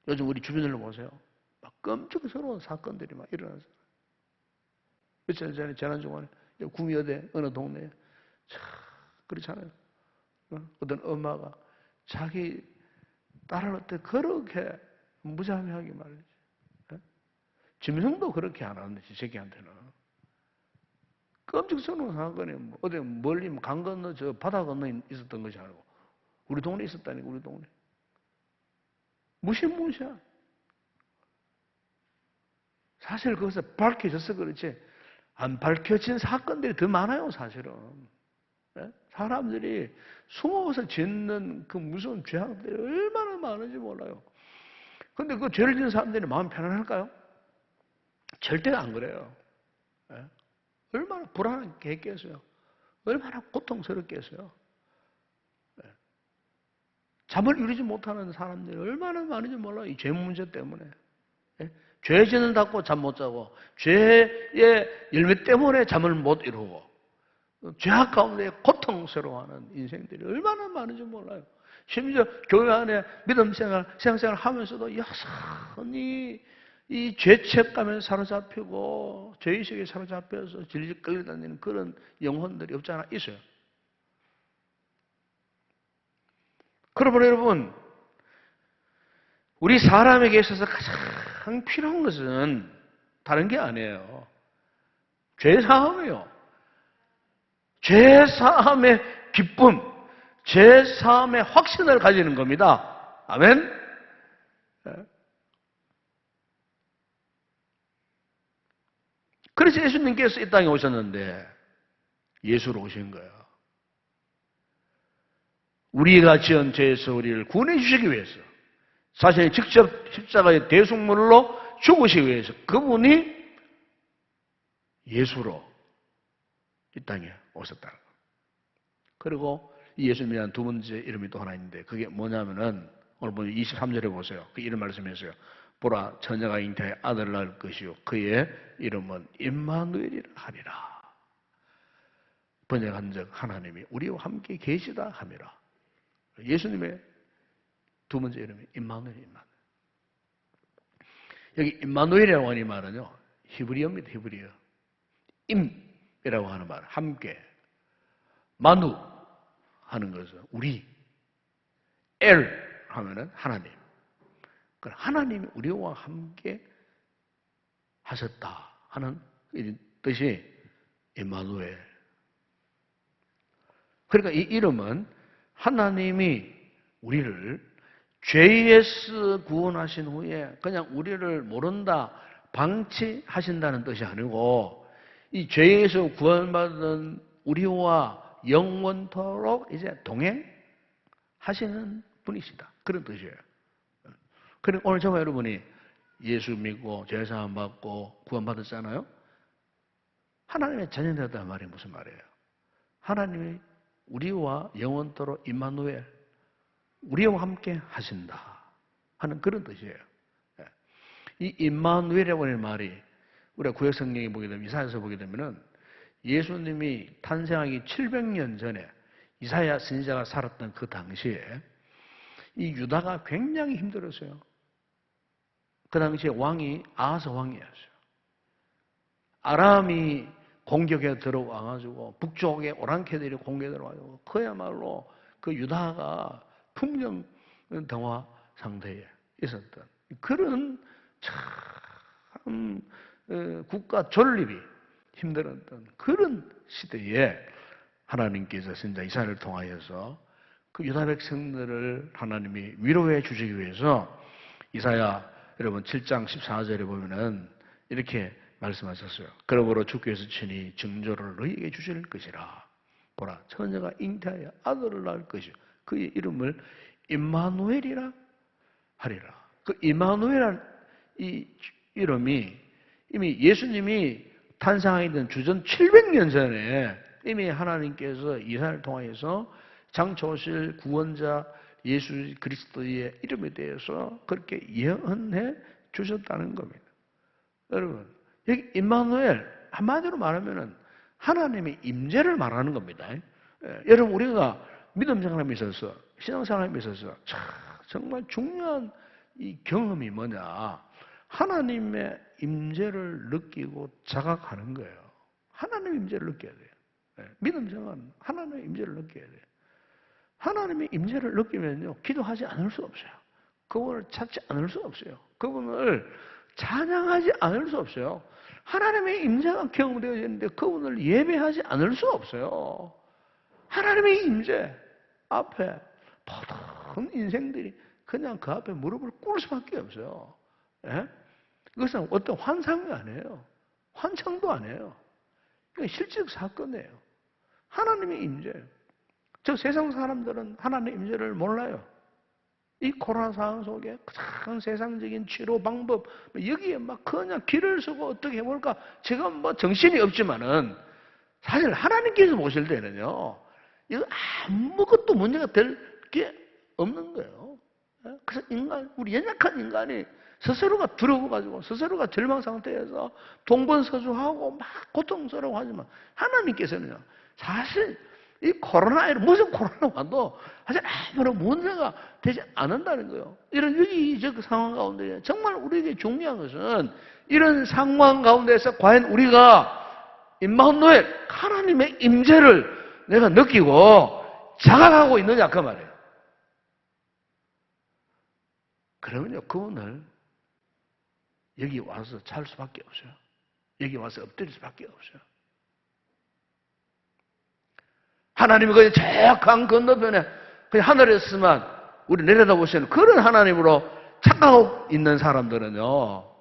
요즘 우리 주변을 보세요. 막 끔찍스러운 사건들이 막 일어나서. 며칠 전에 재난중간에 구미여대 어느 동네에 참 그렇잖아요. 어떤 엄마가 자기 딸한테 그렇게 무자비하게 말이지. 짐승도 그렇게 안 하는지, 새끼한테는. 끔찍스러운 사건이 어디 멀리 강 건너 저 바다 건너 있었던 것이 아니고 우리 동네에 있었다니까, 우리 동네. 무시무시한. 사실 그것을 밝혀져서 그렇지 안 밝혀진 사건들이 더 많아요, 사실은. 사람들이 숨어서 짓는 그 무서운 죄악들이 얼마나 많은지 몰라요. 근데 그 죄를 짓는 사람들이 마음 편안할까요? 절대 안 그래요. 얼마나 불안하게 했겠어요. 얼마나 고통스럽겠어요. 잠을 이루지 못하는 사람들이 얼마나 많은지 몰라요. 이 죄 문제 때문에. 죄 짓는다고 잠 못 자고, 죄의 열매 때문에 잠을 못 이루고, 죄악 가운데 고통스러워하는 인생들이 얼마나 많은지 몰라요. 심지어 교회 안에 믿음 생활, 신앙생활 하면서도 여전히 이 죄책감에 사로잡히고 죄의식에 사로잡혀서 질질 끌려다니는 그런 영혼들이 없지 않아 있어요. 그러므로 여러분, 우리 사람에게 있어서 가장 필요한 것은 다른 게 아니에요. 죄사함이에요. 죄사함의 기쁨, 죄사함의 확신을 가지는 겁니다. 아멘? 그래서 예수님께서 이 땅에 오셨는데 예수로 오신 거예요. 우리가 지은 죄에서 우리를 구원해 주시기 위해서, 사실 직접 십자가의 대속물로 죽으시기 위해서 그분이 예수로 이 땅에 오셨다. 그리고 이 예수님이란 두 번째 이름이 또 하나 있는데 그게 뭐냐면은 오늘 보면 23절에 보세요. 그 이름 말씀했어요. 보라, 처녀가 잉태하여 아들을 낳을 것이요 그의 이름은 임마누엘이라 하리라. 번역한즉 하나님이 우리와 함께 계시다 함이라. 예수님의 두 번째 이름이 임마누엘입니다. 여기 임마누엘이라고 하는 이 말은요, 히브리어입니다. 히브리어. 임이라고 하는 말, 함께. 마누 하는 것은 우리. 엘 하면은 하나님. 하나님이 우리와 함께 하셨다 하는 뜻이 임마누엘. 그러니까 이 이름은 하나님이 우리를 죄에서 구원하신 후에 그냥 우리를 모른다, 방치하신다는 뜻이 아니고 이 죄에서 구원받은 우리와 영원토록 이제 동행하시는 분이시다. 그런 뜻이에요. 그러니까 오늘 저와 여러분이 예수 믿고 죄사함 받고 구원받았잖아요. 하나님의 자녀되었다는 말이 무슨 말이에요? 하나님이 우리와 영원토록 임마누엘, 우리와 함께 하신다 하는 그런 뜻이에요. 이 임마누엘이라고 하는 말이 우리가 구약 성경에 보게 되면, 이사야서 보게 되면은 예수님이 탄생하기 700년 전에 이사야 선지자가 살았던 그 당시에 이 유다가 굉장히 힘들었어요. 그 당시에 왕이 아하스 왕이었어요. 아람이 공격에 들어와가지고 북쪽에 오랑캐들이 공격에 들어와가지고 그야말로 그 유다가 풍정등화 상태에 있었던 그런 참 국가 존립이 힘들었던 그런 시대에 하나님께서 진짜 이사야를 통하여서 그 유다 백성들을 하나님이 위로해 주시기 위해서 이사야 여러분 7장 14절에 보면은 이렇게 말씀하셨어요. 그러므로 주께서 친히 증조를 너희에게 주실 것이라. 보라, 처녀가 잉태하여 아들을 낳을 것이요 그의 이름을 임마누엘이라 하리라. 그 임마누엘이라는 이 이름이 이미 예수님이 탄생하기 전 주전 700년 전에 이미 하나님께서 이사야를 통하여서 장차 오실 구원자 예수 그리스도의 이름에 대해서 그렇게 예언해 주셨다는 겁니다. 여러분, 여기 임마누엘 한마디로 말하면은 하나님의 임재를 말하는 겁니다. 여러분, 우리가 믿음 생활에 있어서 신앙생활에 있어서 정말 중요한 이 경험이 뭐냐? 하나님의 임재를 느끼고 자각하는 거예요. 하나님의 임재를 느껴야 돼요. 믿음 생활은 하나님의 임재를 느껴야 돼요. 하나님의 임재를 느끼면요, 기도하지 않을 수 없어요. 그분을 찾지 않을 수 없어요. 그분을 찬양하지 않을 수 없어요. 하나님의 임재가 경험되어지는데 그분을 예배하지 않을 수 없어요. 하나님의 임재 앞에 모든 인생들이 그냥 그 앞에 무릎을 꿇을 수밖에 없어요. 예? 그것은 어떤 환상이 아니에요. 환청도 아니에요. 실제적 사건이에요. 하나님의 임재. 저 세상 사람들은 하나님의 임재를 몰라요. 이 코로나 상황 속에 큰 세상적인 치료 방법, 여기에 막 그냥 길을 서고 어떻게 해볼까? 지금 뭐 정신이 없지만은 사실 하나님께서 보실 때는요, 이거 아무것도 문제가 될 게 없는 거예요. 그래서 우리 연약한 인간이 스스로가 두려워가지고 스스로가 절망 상태에서 동분서주하고 막 고통스러워 하지만 하나님께서는요, 사실 이 코로나19 무슨 코로나 와도 사실 아무런 문제가 되지 않는다는 거예요. 이런 위기적 상황 가운데 정말 우리에게 중요한 것은 이런 상황 가운데서 과연 우리가 임마누엘 하나님의 임재를 내가 느끼고 자각하고 있느냐 그 말이에요. 그러면요, 그분을 여기 와서 찾을 수밖에 없어요. 여기 와서 엎드릴 수밖에 없어요. 하나님이 그냥 저 강 건너편에 그냥 하늘에서만 우리 내려다보시는 그런 하나님으로 착각하고 있는 사람들은요,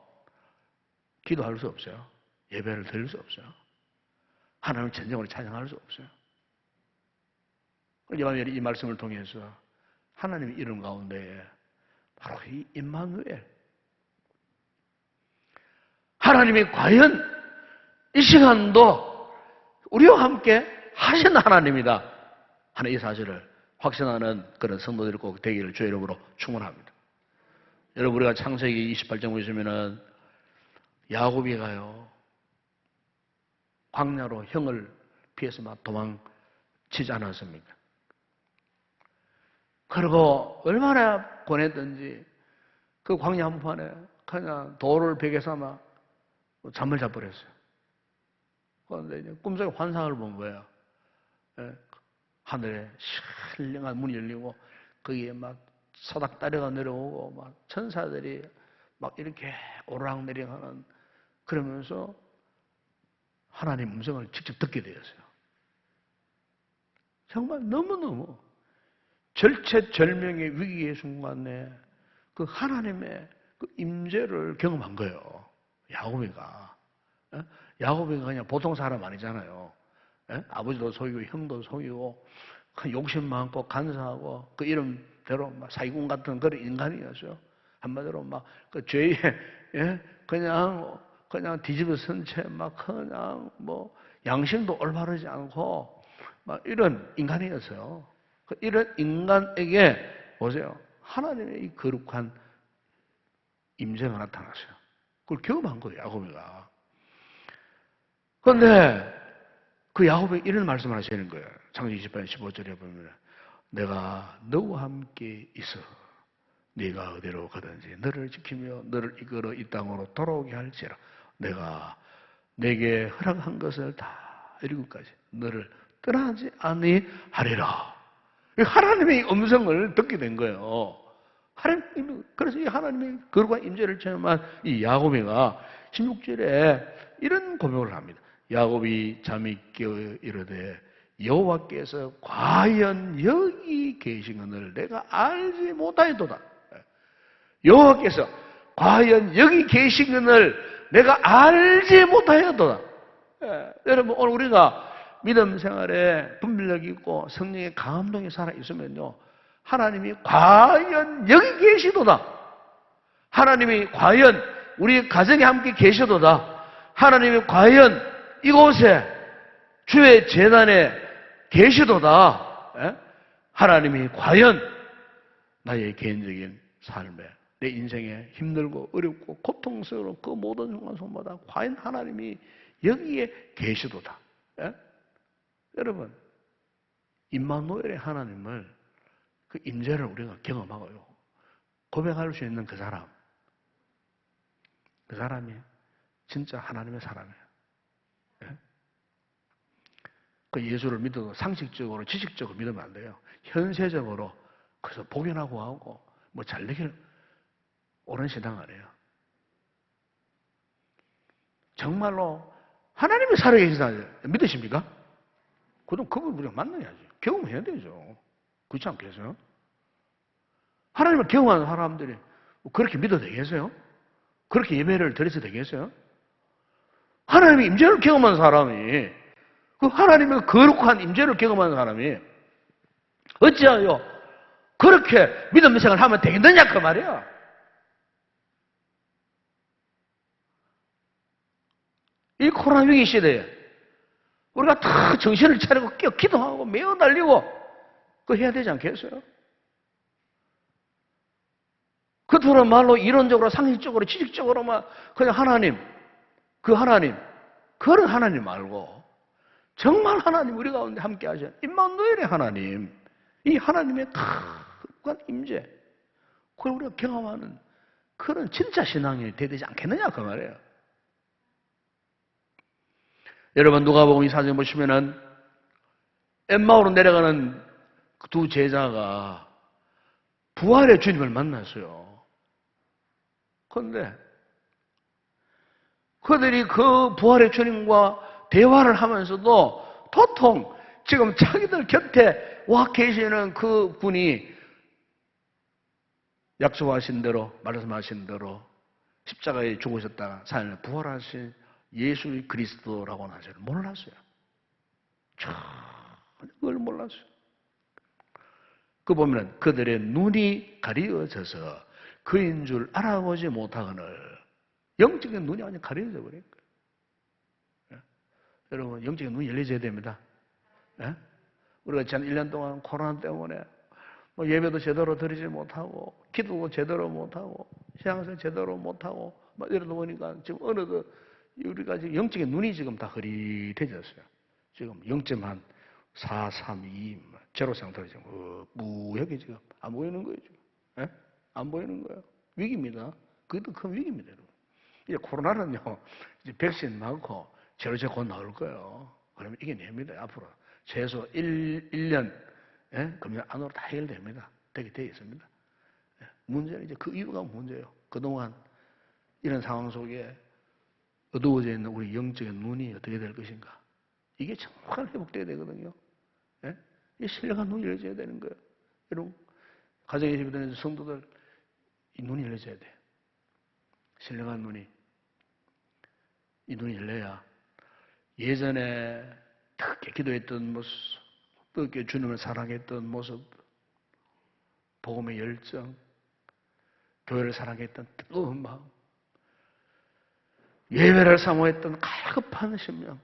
기도할 수 없어요. 예배를 드릴 수 없어요. 하나님을 진정으로 찬양할 수 없어요. 이 말씀을 통해서 하나님의 이름 가운데에 바로 이 임마누엘, 하나님이 과연 이 시간도 우리와 함께 하신 하나님이다 하는 이 사실을 확신하는 그런 성도들이 꼭 되기를 주의 이름으로 축원합니다. 여러분, 우리가 창세기 28장 보시면은 야곱이 가요, 광야로 형을 피해서 막 도망치지 않았습니까? 그리고 얼마나 권했든지 그 광야 한복판에 그냥 돌을 베개 삼아 잠을 자버렸어요. 그런데 이제 꿈속에 환상을 본 거예요. 하늘에 신령한 문이 열리고 거기에 막 사닥다리가 내려오고 막 천사들이 막 이렇게 오르락내리락하는, 그러면서 하나님 음성을 직접 듣게 되었어요. 정말 너무너무 절체절명의 위기의 순간에 그 하나님의 그 임재를 경험한 거예요. 야곱이가. 야곱이가 그냥 보통 사람 아니잖아요. 아버지도 속이고 형도 속이고 욕심 많고 간사하고 그 이름대로 막 사기꾼 같은 그런 인간이었어요. 한마디로 막 그 죄에 그냥 뒤집어 쓴 채 막 그냥 뭐 양심도 올바르지 않고 막 이런 인간이었어요. 이런 인간에게 보세요, 하나님의 이 거룩한 임재가 나타났어요. 그걸 경험한 거예요, 야곱이가. 그런데 그 야곱이 이런 말씀을 하시는 거예요. 창세기 28장 15절에 보면 내가 너와 함께 있어 네가 어디로 가든지 너를 지키며 너를 이끌어 이 땅으로 돌아오게 할지라 내가 내게 허락한 것을 다 이루기까지 너를 떠나지 아니하리라. 하나님의 음성을 듣게 된 거예요. 그래서 이 하나님의 거룩한 임재를 체험한 이 야곱이가 16절에 이런 고백을 합니다. 야곱이 잠이 깨어 이르되 여호와께서 과연 여기 계시거늘 내가 알지 못하였도다. 여호와께서 과연 여기 계시거늘 내가 알지 못하였도다. 여러분, 오늘 우리가 믿음 생활에 분별력이 있고 성령의 감동이 살아있으면요, 하나님이 과연 여기 계시도다. 하나님이 과연 우리 가정에 함께 계시도다. 하나님이 과연 이곳에 주의 재단에 계시도다. 하나님이 과연 나의 개인적인 삶에 내 인생에 힘들고 어렵고 고통스러운 그 모든 순간 속마다 과연 하나님이 여기에 계시도다. 여러분, 임마누엘의 하나님을 그 임재를 우리가 경험하고요, 고백할 수 있는 그 사람이 진짜 하나님의 사람이에요. 그 예수를 믿어도 상식적으로, 지식적으로 믿으면 안 돼요. 현세적으로, 그래서 복연하고 하고, 뭐 잘되길 옳은 신앙 아니에요. 정말로 하나님이 살아계시다 믿으십니까? 그럼 그걸 우리가 만나야지. 경험해야 되죠. 그렇지 않겠어요? 하나님을 경험하는 사람들이 그렇게 믿어도 되겠어요? 그렇게 예배를 드려도 되겠어요? 하나님의 임재를 경험한 사람이, 그 하나님의 거룩한 임재를 경험하는 사람이 어찌하여 그렇게 믿음의 생활을 하면 되겠느냐 그 말이야. 이 코로나 위기 시대에 우리가 다 정신을 차리고 깨어 기도하고 매어 달리고 그거 해야 되지 않겠어요? 그토록 말로 이론적으로 상식적으로 지식적으로만 그냥 하나님, 그런 하나님 말고 정말 하나님 우리 가운데 함께 하셔 임마누엘의 하나님, 이 하나님의 거룩한 임재, 그걸 우리가 경험하는 그런 진짜 신앙이 돼야 되지 않겠느냐 그 말이에요. 여러분 누가복음 24장 보시면은 엠마오로 내려가는 두 제자가 부활의 주님을 만났어요. 그런데 그들이 그 부활의 주님과 대화를 하면서도 도통 지금 자기들 곁에 와 계시는 그 분이 약속하신 대로, 말씀하신 대로 십자가에 죽으셨다가 사흘 부활하신 예수 그리스도라고는 하죠. 몰랐어요. 그걸 몰랐어요. 그 보면 그들의 눈이 가려져서 그인 줄 알아보지 못하거늘 영적인 눈이 완전히 가려져 버린 거예요. 예? 여러분 영적인 눈이 열려져야 됩니다. 예? 우리가 지난 1년 동안 코로나 때문에 뭐 예배도 제대로 드리지 못하고 기도도 제대로 못하고 신앙생활 제대로 못하고 막 이러다 보니까 지금 어느덧 우리가 지금 영적인 눈이 지금 다 흐릿해졌어요. 지금 0.4, 3, 2 제로 상태로 지금 무하게 지금 안 보이는 거예요. 지금. 예? 안 보이는 거예요. 위기입니다. 그것도 큰 위기입니다. 여러분. 이제 코로나는요, 이제 백신 맞고 제로제 곧 나올 거예요. 그러면 이겨냅니다. 앞으로 최소 1년 예? 금년 안으로 다 해결됩니다. 되게 되어 있습니다. 예? 문제는 이제 그 이유가 문제예요. 그동안 이런 상황 속에 어두워져 있는 우리 영적인 눈이 어떻게 될 것인가. 이게 정말 회복돼야 되거든요. 예? 이 신령한 눈이 열려져야 되는 거예요. 여러분, 가정에 예배드리는 성도들, 이 눈이 열려져야 돼. 신령한 눈이. 이 눈이 열려야 예전에 특히 기도했던 모습, 뜨겁게 주님을 사랑했던 모습, 복음의 열정, 교회를 사랑했던 뜨거운 마음, 예배를 사모했던 갈급한 심령,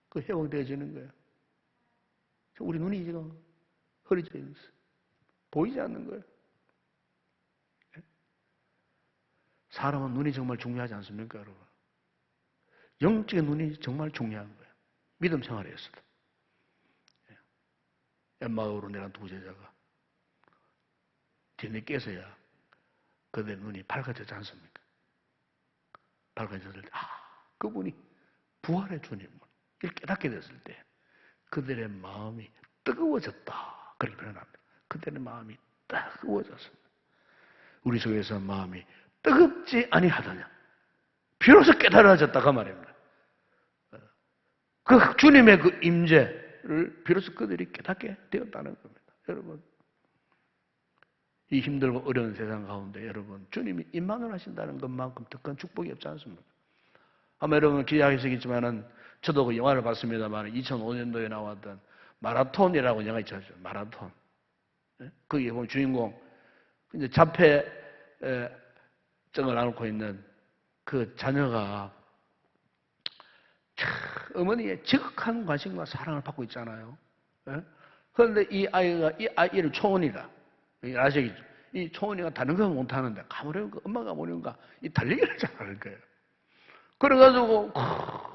그 회복되어지는 거예요. 우리 눈이 지금 흐려져 있어요. 보이지 않는 거예요. 사람은 눈이 정말 중요하지 않습니까, 여러분? 영적인 눈이 정말 중요한 거예요. 믿음 생활에서도. 엠마오로 내려간 두 제자가 뒤늦게서야 그들의 눈이 밝아지지 않습니까? 밝아졌을 때, 그분이 부활의 주님을 깨닫게 됐을 때 그들의 마음이 뜨거워졌다. 그렇게 표현합니다. 그들의 마음이 뜨거워졌습니다. 우리 속에서 마음이 뜨겁지 아니하더냐. 비로소 깨달아졌다. 그 말입니다. 그 주님의 그 임재를 비로소 그들이 깨닫게 되었다는 겁니다. 여러분, 이 힘들고 어려운 세상 가운데 여러분, 주님이 임만을 하신다는 것만큼 더 큰 축복이 없지 않습니까? 아마 여러분 기억하시겠지만은 저도 그 영화를 봤습니다만 2005년도에 나왔던 마라톤이라고 영화 있죠. 마라톤. 거기에 보면 주인공 이제 자폐증을 앓고 있는 그 자녀가 어머니의 지극한 관심과 사랑을 받고 있잖아요. 그런데 이 아이를 초원이다. 아시겠죠? 이 초원이가 다른 건 못하는데 가버리니까 엄마가 모르니까 이 달리기를 잘하는 거예요. 그래가지고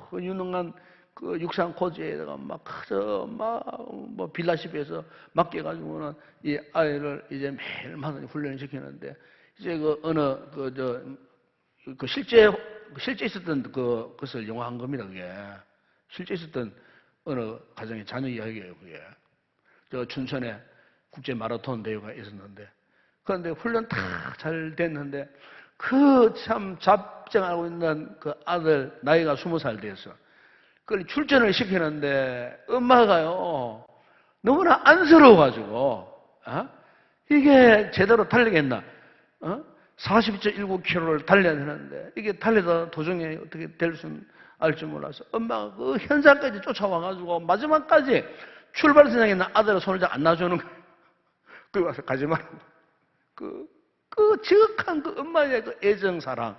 그 유능한 그 육상 코치에다가 뭐 빌라십에서 맡겨가지고는 이 아이를 이제 매일마다 훈련을 시키는데 이제 그 어느 실제 있었던 그것을 영화한 겁니다. 그게 실제 있었던 어느 가정의 자녀 이야기예요, 그게. 저 춘천에 국제 마라톤 대회가 있었는데, 그런데 훈련 다 잘 됐는데, 그 참 잡정하고 있는 그 아들, 나이가 20살 됐어. 그걸 출전을 시키는데, 엄마가요, 너무나 안쓰러워가지고, 이게 제대로 달리겠나? 40.19km를 달려야 되는데, 이게 달리다 도중에 어떻게 될 수는 알줄 몰라서, 엄마가 그 현장까지 쫓아와가지고, 마지막까지 출발선상에 있는 아들의 손을 잘 안 놔주는 거예요. 거기 와서 가지 말라고. 그 지극한 그 엄마의 그 애정, 사랑.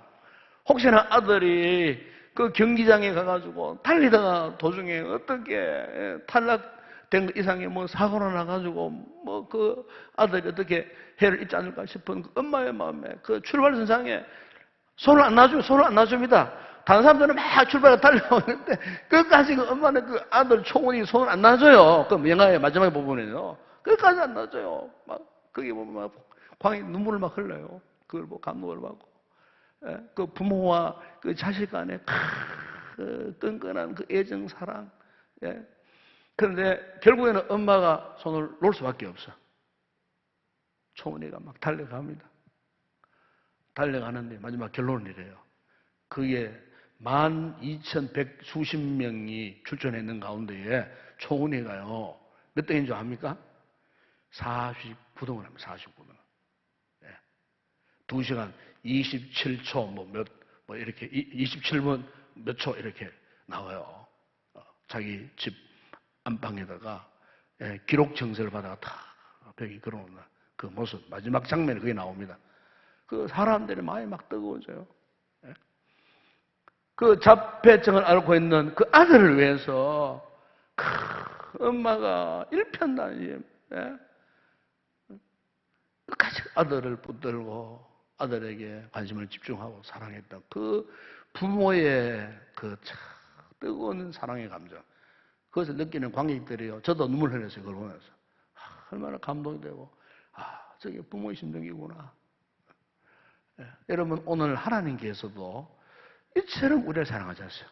혹시나 아들이 그 경기장에 가가지고 달리다가 도중에 어떻게 탈락된 것 이상의 뭐 사고가 나가지고 뭐 그 아들이 어떻게 해를 입지 않을까 싶은 그 엄마의 마음에 그 출발선상에 손을 안 놔줍니다. 다른 사람들은 막 출발에 달려오는데 끝까지 그 엄마는 그 아들 총훈이 손을 안 놔줘요. 그 영화의 마지막 부분에요. 끝까지 안 놔줘요. 막 거기 보면 막 광이 눈물을 막 흘러요. 그걸 뭐 감동을 받고. 예? 그 부모와 그 자식 간의 그 끈끈한 그 애정, 사랑. 예? 그런데 결국에는 엄마가 손을 놓을 수밖에 없어. 총훈이가 막 달려갑니다. 달려가는데 마지막 결론은 이래요. 그게 12,100 수십 명이 출전했는 가운데에 총훈이가요, 몇 등인 줄 압니까? 49등을 합니다. 49등. 예. 2시간 27초 뭐 이렇게 27분 몇 초 이렇게 나와요. 자기 집 안방에다가 기록 정세를 받아가 다 벽에 걸어놓는 그 모습, 마지막 장면이 그게 나옵니다. 그 사람들의 마음이 막 뜨거워져요. 예. 그 자폐증을 앓고 있는 그 아들을 위해서 엄마가 일편단심, 예? 끝까지 아들을 붙들고 아들에게 관심을 집중하고 사랑했던 그 부모의 그 참 뜨거운 사랑의 감정, 그것을 느끼는 관객들이요, 저도 눈물 흘렸어요. 그걸 보면서 얼마나 감동이 되고, 저게 부모의 심정이구나. 예. 여러분, 오늘 하나님께서도 이처럼 우리를 사랑하지 않았어요.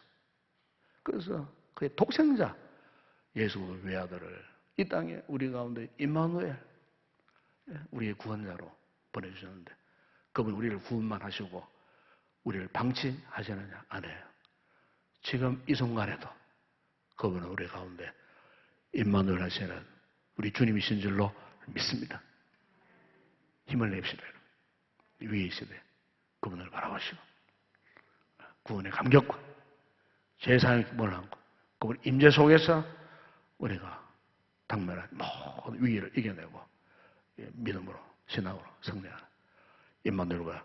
그래서 그의 독생자 예수 외아들을 이 땅에 우리 가운데 임마누엘, 우리의 구원자로 보내주셨는데, 그분 우리를 구원만 하시고 우리를 방치하시느냐? 안 해요. 지금 이 순간에도 그분은 우리 가운데 임마누엘 하시는 우리 주님이신 줄로 믿습니다. 힘을 냅시다. 위에 있으되 그분을 바라보시고 구원의 감격과 제사의 기쁨을 안고 그분 임재 속에서 우리가 당면한 모든 위기를 이겨내고 믿음으로, 신앙으로 승리하는 임마누엘과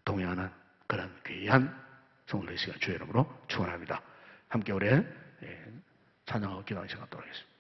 동행하는 그런 귀한 성도의 시간 주의 이름으로 축원합니다. 함께 우리 찬양하고 기도하는 시간 갖도록 하겠습니다.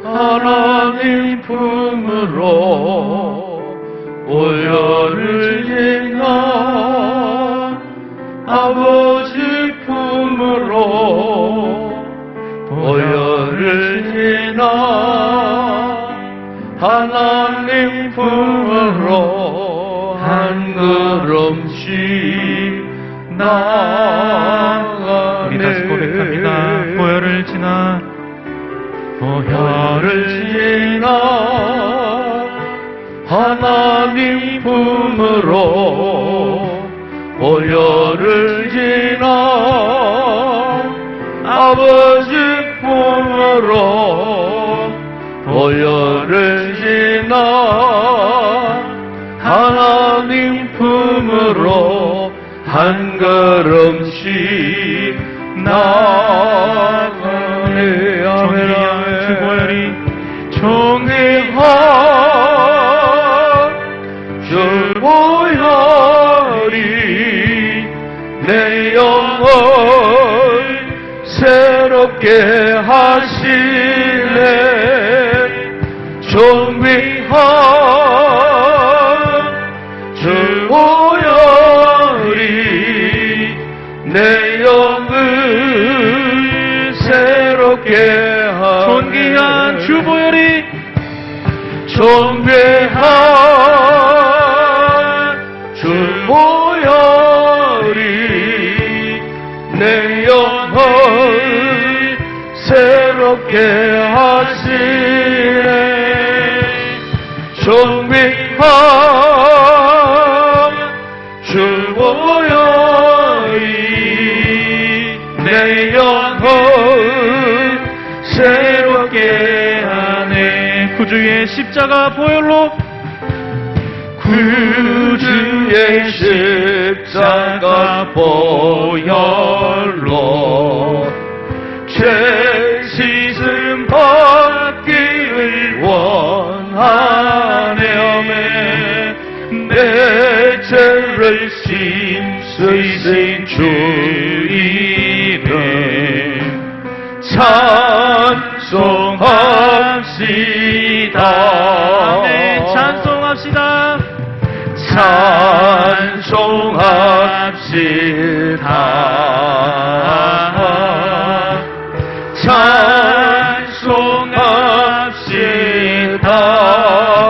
하나님 품으로 보혈을 지나 아버지 품으로 보혈을 지나 하나님 품으로 한 걸음씩 나아가네. 우리 다시 고백합니다. 보혈을 지나 하나님 품으로 보혈을 지나 아버지 품으로 보혈을 지나 하나님 품으로 한 걸음씩 나아가네. 정의한 주 보혈이 정의한 주 보혈이 내 영혼 새롭게 새롭게 하시네 존귀한 주 보혈이 내 영을 새롭게 하네 존귀한 주 보혈이 존귀한 주 보혈이 내 영을 새롭게 하시네 존귀한 주 보혈이 내 영을 새롭게 하네 구주의 십자가 보혈로 구주의 십자가 보혈로 죄 씻음 받기를 원하네 내 죄를 씻으신 주 이름 찬송합시다 네, 찬송합시다.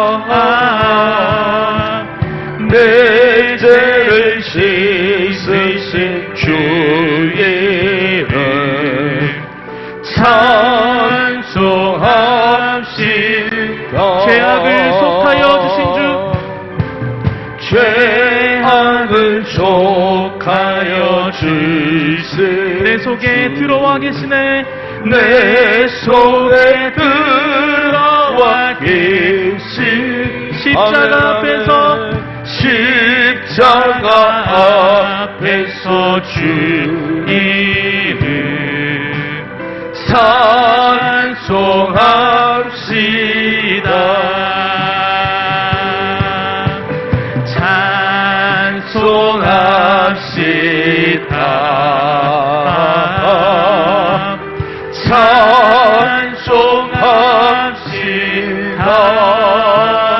찬송합시다 내 죄를 씻으신 주 이름 찬송합시다 죄악을 속하여 주신 주 죄악을 속하여 주신 내 속에 들어와 계시네. 내 속에 들어와 계신 십자가 앞에서 십자가 앞에서 주 이름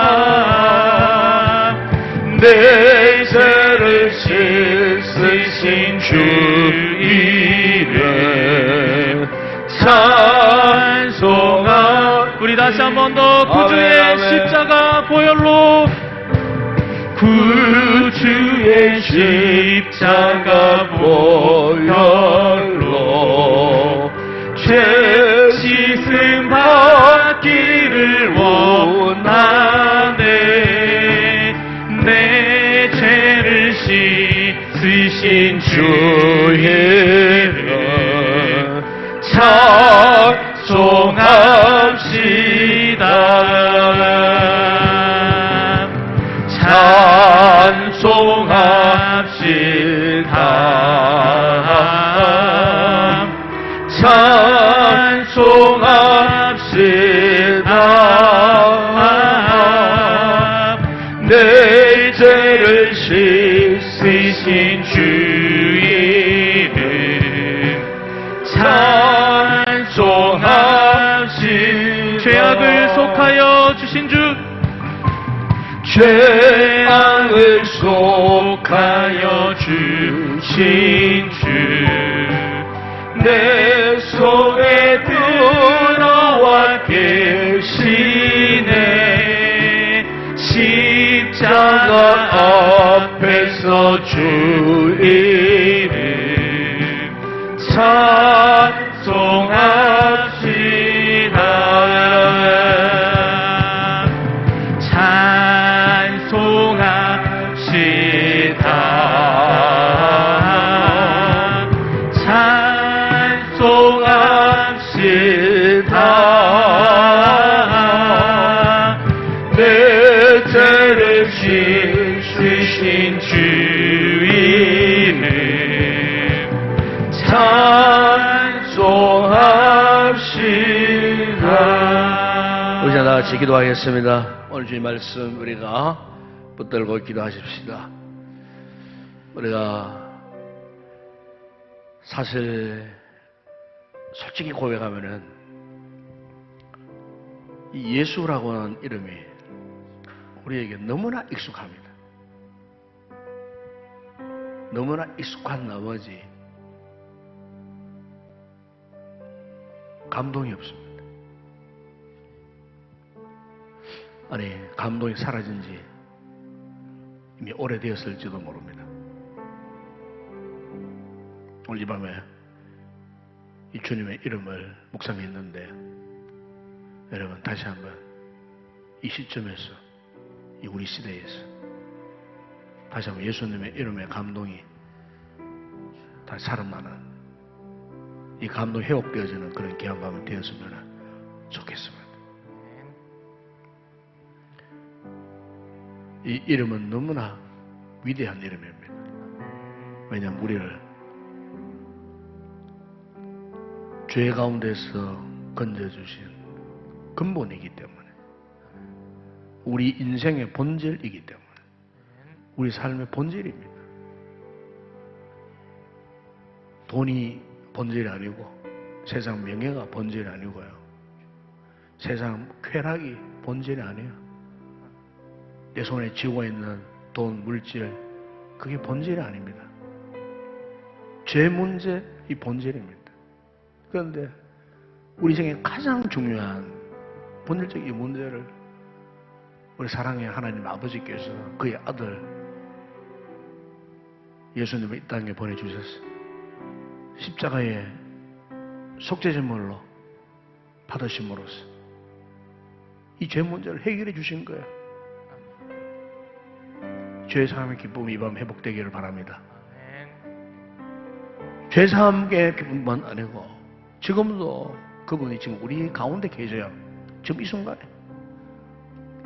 찬송합시다 내 죄를 씻으신 주 이름 찬송합시다 우리 다시 한 번 더 구주의 아멘. 십자가 보혈로 구주의 십자가 보혈로 죄 씻음 받기를 원하네 내 죄를 씻으신 주 이름 찬송합시다 찬송합시다 내 죄를 씻으신 주 이름 찬송합시다 죄악을 속하여 주신 주 죄악을 속하여 주신 주 내 속에 들어와 계시네 십자가 앞에서 주 이름 찬송합시다 찬송합시다 내 죄를 씻으신 주 이름 찬송합시다 우리 다 같이 기도하겠습니다. 오늘 주님 말씀 우리가 붙들고 기도하십시다. 우리가 사실 솔직히 고백하면은 이 예수라고 하는 이름이 우리에게 너무나 익숙합니다. 너무나 익숙한 나머지 감동이 없습니다. 아니, 감동이 사라진 지 이미 오래되었을지도 모릅니다. 오늘 이 밤에 이 주님의 이름을 묵상했는데 여러분 다시 한번 이 시점에서 이 우리 시대에서 다시 한번 예수님의 이름의 감동이 다시 살아나는 이 감동 회복되어지는 그런 귀한 밤이 되었으면 좋겠습니다. 이 이름은 너무나 위대한 이름입니다. 왜냐하면 우리를 죄 가운데서 건져주신 근본이기 때문에, 우리 인생의 본질이기 때문에, 우리 삶의 본질입니다. 돈이 본질이 아니고, 세상 명예가 본질이 아니고요, 세상 쾌락이 본질이 아니에요. 내 손에 쥐고 있는 돈, 물질, 그게 본질이 아닙니다. 죄 문제, 이 본질입니다. 그런데 우리 생에 가장 중요한 본질적인 이 문제를 우리 사랑의 하나님 아버지께서 그의 아들 예수님을 이 땅에 보내주셨어요. 십자가의 속죄제물로 받으심으로써 이 죄 문제를 해결해 주신 거예요. 죄사함의 기쁨이 이 밤 회복되기를 바랍니다. 죄사함의 기쁨만 아니고 지금도 그분이 지금 우리 가운데 계셔요. 지금 이 순간에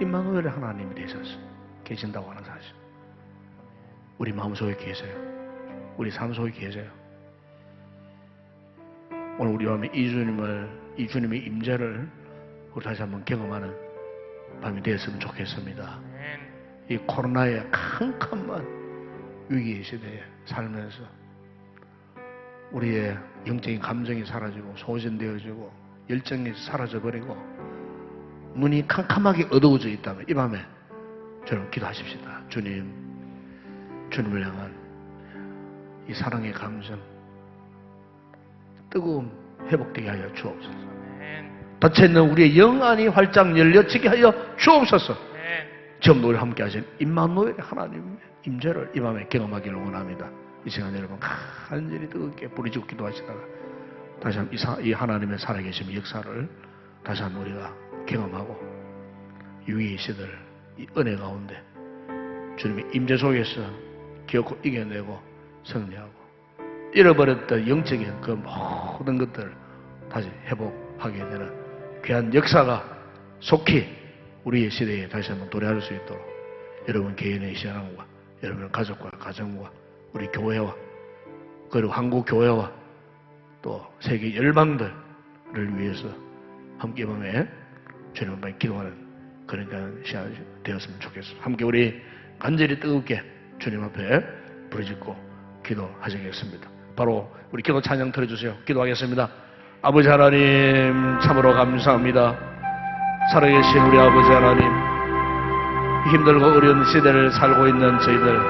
임마누엘의 하나님이 되셔서 계신다고 하는 사실, 우리 마음속에 계세요. 우리 삶 속에 계세요. 오늘 우리 밤에 이 주님의 임재를 우리 다시 한번 경험하는 밤이 되었으면 좋겠습니다. 이 코로나의 캄캄한 위기 시대에 살면서 우리의 영적인 감정이 사라지고 소진되어지고 열정이 사라져버리고 눈이 캄캄하게 어두워져 있다면 이 밤에 저는 기도하십시다. 주님을 향한 이 사랑의 감정, 뜨거움 회복되게 하여 주옵소서. 닫혀있는 우리의 영안이 활짝 열려지게 하여 주옵소서. 지금도 우리 함께 하신 임마누엘의 하나님의 임재를 이 밤에 경험하기를 원합니다. 이 시간 여러분 간절히 뜨겁게 부르짖고 기도하시다가 다시 한번 이 하나님의 살아계심의 역사를 다시 한번 우리가 경험하고 위기의 시대를 이 은혜 가운데 주님의 임재 속에서 기억고 이겨내고 승리하고 잃어버렸던 영적인 그 모든 것들을 다시 회복하게 되는 귀한 역사가 속히 우리의 시대에 다시 한번 도래할 수 있도록 여러분 개인의 신앙과 여러분 가족과 가정과 우리 교회와 그리고 한국 교회와 또 세계 열방들을 위해서 함께 밤에 주님 앞에 기도하는 그런 시간이 되었으면 좋겠습니다. 함께 우리 간절히 뜨겁게 주님 앞에 부르짖고 기도하시겠습니다. 바로 우리 기도 찬양 들어주세요. 기도하겠습니다. 아버지 하나님 참으로 감사합니다. 살아계신 우리 아버지 하나님, 힘들고 어려운 시대를 살고 있는 저희들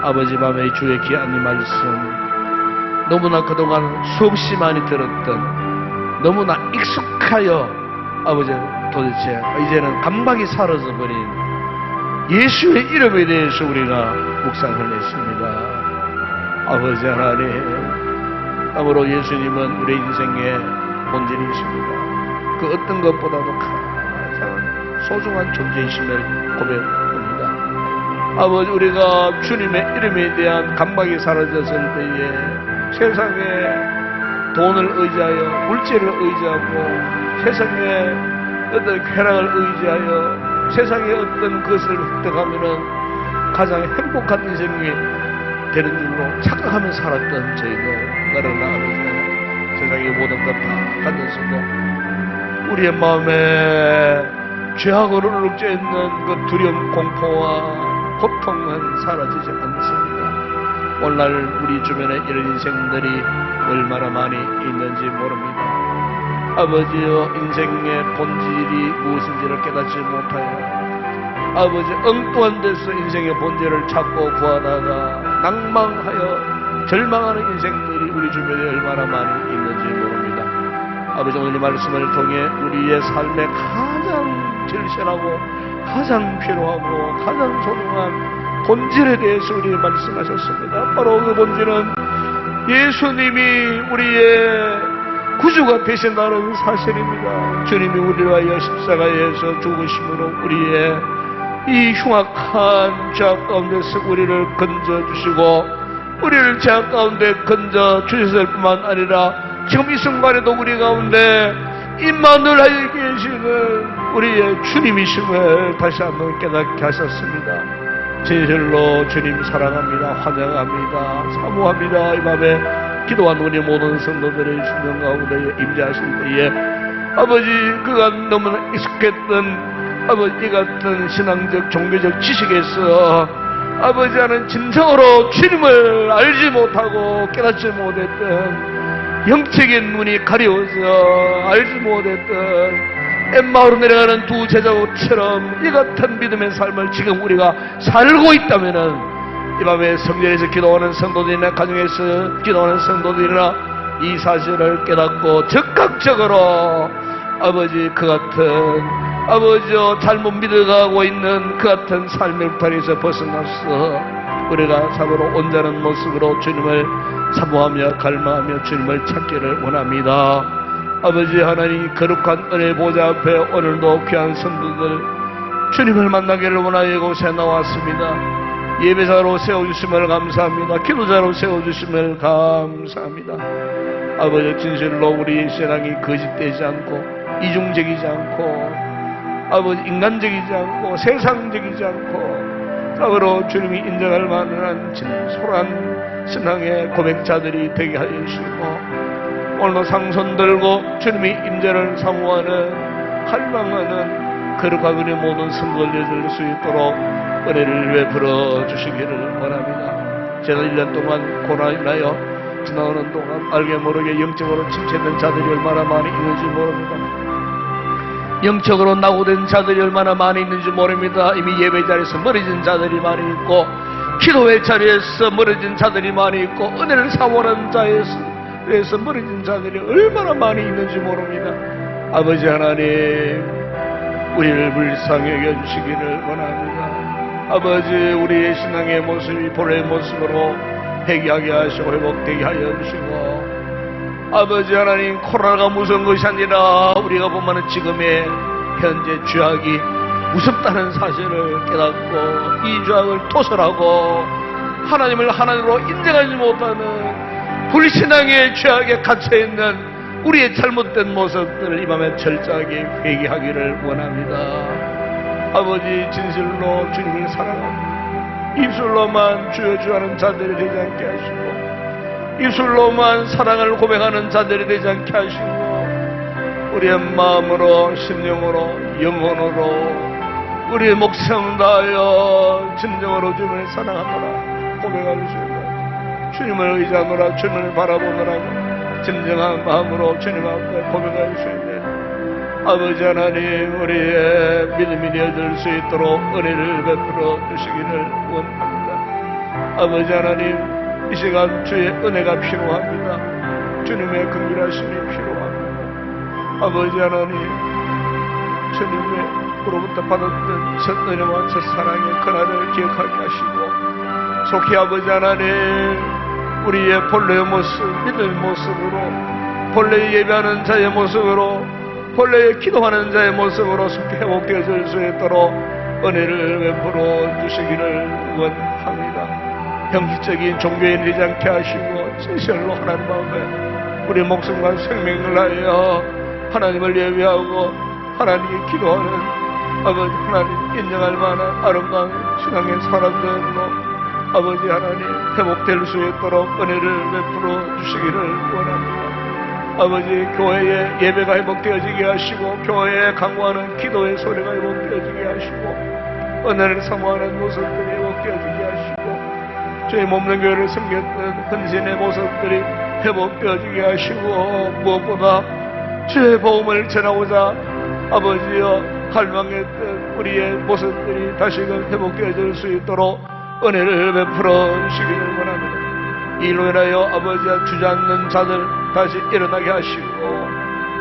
아버지 밤에 주의 귀한 이 말씀 너무나 그동안 수없이 많이 들었던 너무나 익숙하여 아버지 도대체 이제는 감각이 사라져버린 예수의 이름에 대해서 우리가 묵상을 했습니다. 아버지 하나님, 참으로 예수님은 우리 인생의 본질이십니다. 그 어떤 것보다도 가장 소중한 존재이심을 고백합니다. 아버지, 우리가 주님의 이름에 대한 감각이 사라졌을 때에 세상에 돈을 의지하여 물질을 의지하고 세상에 어떤 쾌락을 의지하여 세상의 어떤 것을 획득하면은 가장 행복한 인생이 되는 줄로 착각하며 살았던 저희들, 그러나 아버지 세상의 모든 것 다 가졌어도 우리의 마음에 죄악으로 울룩져 있는 그 두려움, 공포와 고통은 사라지지 않습니다. 오늘날 우리 주변에 이런 인생들이 얼마나 많이 있는지 모릅니다. 아버지여, 인생의 본질이 무엇인지를 깨닫지 못하여 아버지 엉뚱한 데서 인생의 본질을 찾고 구하다가 낭망하여 절망하는 인생들이 우리 주변에 얼마나 많이 있는지 모릅니다. 아버지, 오늘 이 말씀을 통해 우리의 삶의 가장 절실하고 가장 필요하고 가장 소중한 본질에 대해서 우리 말씀하셨습니다. 바로 그 본질은 예수님이 우리의 구주가 되신다는 사실입니다. 주님이 우리를 위하여 십자가에서 죽으심으로 우리의 이 흉악한 죄악 가운데서 우리를 건져주시고 우리를 죄악 가운데 건져주셨을 뿐만 아니라 지금 이 순간에도 우리 가운데 임마누엘하여 계시는 우리의 주님이심을 다시 한번 깨닫게 하셨습니다. 진실로 주님 사랑합니다. 환영합니다. 사모합니다. 이 밤에 기도한 우리 모든 성도들의 심령 가운데 임재하실 때에 아버지, 그가 너무나 익숙했던 아버지 같은 신앙적 종교적 지식에서 아버지 하는 진정으로 주님을 알지 못하고 깨닫지 못했던 영적인 눈이 가려워서 알지 못했던 엠마오로 내려가는 두 제자처럼 이 같은 믿음의 삶을 지금 우리가 살고 있다면은 이 밤에 성전에서 기도하는 성도들이나 가정에서 기도하는 성도들이나 이 사실을 깨닫고 적극적으로 아버지 그 같은 아버지 잘못 믿어가고 있는 그 같은 삶의 울타리에서 벗어나서 우리가 참으로 온전한 모습으로 주님을 사모하며 갈망하며 주님을 찾기를 원합니다. 아버지 하나님, 거룩한 은혜 보좌 앞에 오늘도 귀한 성도들 주님을 만나기를 원하여 이곳에 나왔습니다. 예배자로 세워주심을 감사합니다. 기도자로 세워주심을 감사합니다. 아버지, 진실로 우리 신앙이 거짓되지 않고 이중적이지 않고 아버지 인간적이지 않고 세상적이지 않고 참으로 주님이 인정할 만한 진솔한 신앙의 고백자들이 되게 하여 주시고 오늘도 상손 들고 주님의 임재를 사모하는 갈망하는 거룩한 우리 모든 성도들 될 수 있도록 은혜를 베풀어 주시기를 원합니다. 지난 1년 동안 고난을 인하여 지나오는 동안 알게 모르게 영적으로 침체된 자들이 얼마나 많이 있는지 모릅니다. 영적으로 낙오된 자들이 얼마나 많이 있는지 모릅니다. 이미 예배 자리에서 멀어진 자들이 많이 있고 기도회 자리에서 멀어진 자들이 많이 있고 은혜를 사모하는 자에서 멀어진 자들이 얼마나 많이 있는지 모릅니다. 아버지 하나님, 우리를 불쌍히 여겨주시기를 원합니다. 아버지, 우리의 신앙의 모습이 본래의 모습으로 회개하게 하시고 회복되게 하여 주시고 아버지 하나님, 코로나가 무서운 것이 아니라 우리가 보면 지금의 현재 죄악이 무섭다는 사실을 깨닫고 이 죄악을 토설하고 하나님을 하나님으로 인정하지 못하는 불신앙의 죄악에 갇혀있는 우리의 잘못된 모습들을 이 밤에 철저하게 회개하기를 원합니다. 아버지, 진실로 주님을 사랑합니다. 입술로만 주여 주하는 자들이 되지 않게 하시고 입술로만 사랑을 고백하는 자들이 되지 않게 하시고 우리의 마음으로 심령으로 영혼으로 우리의 목숨 다하여 진정으로 주님을 사랑하노라 고백할 수 있는 주님을 의지하노라 주님을 바라보노라 진정한 마음으로 주님 앞에 고백할 수 있는 아버지 하나님, 우리의 믿음이 되어질 수 있도록 은혜를 베풀어 주시기를 원합니다. 아버지 하나님, 이 시간 주의 은혜가 필요합니다. 주님의 긍휼하심이 필요합니다. 아버지 하나님, 주님으로부터 받았던 첫 은혜와 첫 사랑의 그날을 기억하게 하시고 속히 아버지 하나님, 우리의 본래의 모습, 믿음의 모습으로 본래 예배하는 자의 모습으로 본래 기도하는 자의 모습으로 속히 회복되어질 수 있도록 은혜를 베풀어 주시기를 원합니다. 형식적인 종교에 되지 않게 하시고 진실로 하나님 앞에 우리 목숨과 생명을 하여 하나님을 예배하고 하나님께 기도하는 아버지 하나님 인정할 만한 아름다운 신앙의 사람들로 아버지 하나님 회복될 수 있도록 은혜를 베풀어 주시기를 원합니다. 아버지, 교회의 예배가 회복되어지게 하시고 교회에 강구하는 기도의 소리가 회복되어지게 하시고 은혜를 사모하는 모습들이 회복되어지게 하시고 주의 몸된 교회를 섬겼던 헌신의 모습들이 회복되어지게 하시고 무엇보다 주의 복음을 전하고자 아버지여 갈망했던 우리의 모습들이 다시금 회복되어질 수 있도록 은혜를 베풀어 주시기를 원합니다. 이로 인하여 아버지와 주저앉는 자들 다시 일어나게 하시고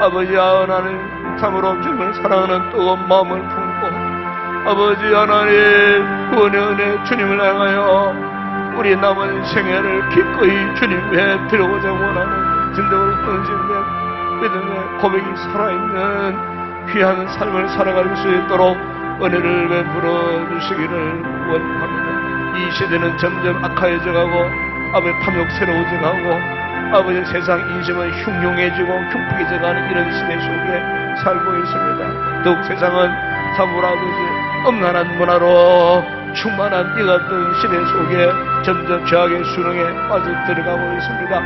아버지와 하나님 참으로 주님을 사랑하는 뜨거운 마음을 품고 아버지 하나님 구원의 은혜 주님을 향하여 우리 남은 생애를 기꺼이 주님 위에 드려보자 원하는 진정으로 헌신된 믿음의 고백이 살아있는 귀한 삶을 살아갈 수 있도록 은혜를 베풀어 주시기를 원합니다. 이 시대는 점점 악화해져가고 아버지 탐욕스러워져가고 아버지 세상 인심은 흉흉해지고 흉폭해져가는 이런 시대 속에 살고 있습니다. 더욱 세상은 참으로 아버지 엄난한 문화로 충만한 이 같은 시대 속에 점점 죄악의 수렁에 빠져들어가고 있습니다.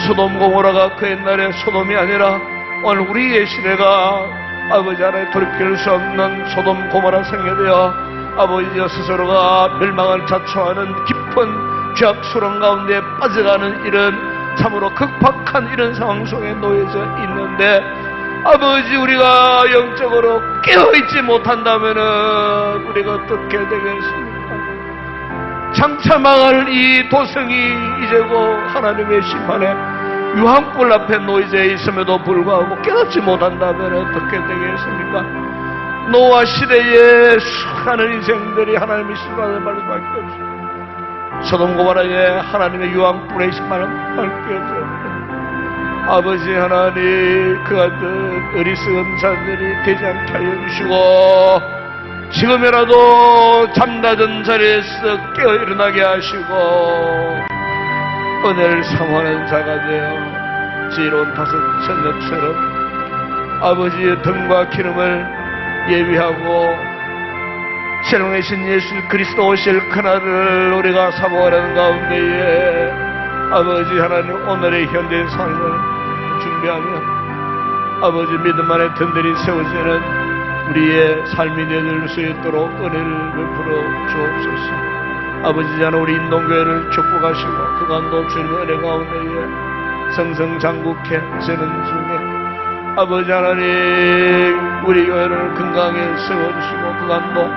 소돔 고모라가 그 옛날에 소돔이 아니라 오늘 우리의 시대가 아버지 하나님 돌이킬 수 없는 소돔 고모라 생겨되어 아버지 스스로가 멸망을 자초하는 깊은 죄악 수렁 가운데 빠져가는 이런 참으로 극박한 이런 상황 속에 놓여져 있는데 아버지 우리가 영적으로 깨어있지 못한다면은 우리가 어떻게 되겠습니까? 장차 망할 이 도성이 이제고 하나님의 심판에 유황불 앞에 놓여져 있음에도 불구하고 깨닫지 못한다면 어떻게 되겠습니까? 노아 시대에 수많은 인생들이 하나님의 심판을 받을 수밖에 없습니다. 소돔 고모라에 하나님의 유황불의 심판을 받게 됩니다. 아버지 하나님 그 같은 어리석은 자들이 되지 않게 하여 주시고 지금이라도 잠자던 자리에서 깨어 일어나게 하시고 은혜를 사모하는 자가 되어 지혜로운 다섯 천녀처럼 아버지의 등과 기름을 예비하고 생명의 신 예수 그리스도 오실 그날을 우리가 사모하는 가운데에 아버지 하나님 오늘의 현재 삶을 준비하며 아버지 믿음 안에 든든히 세워지는 우리의 삶이 되어질 수 있도록 은혜를 베풀어 주옵소서. 아버지 하나님 우리 인동교회를 축복하시고 그간도 주님의 은혜 가운데에 성성장국해 세는 중에 아버지 하나님 우리 교회를 건강하게 세워주시고 그간도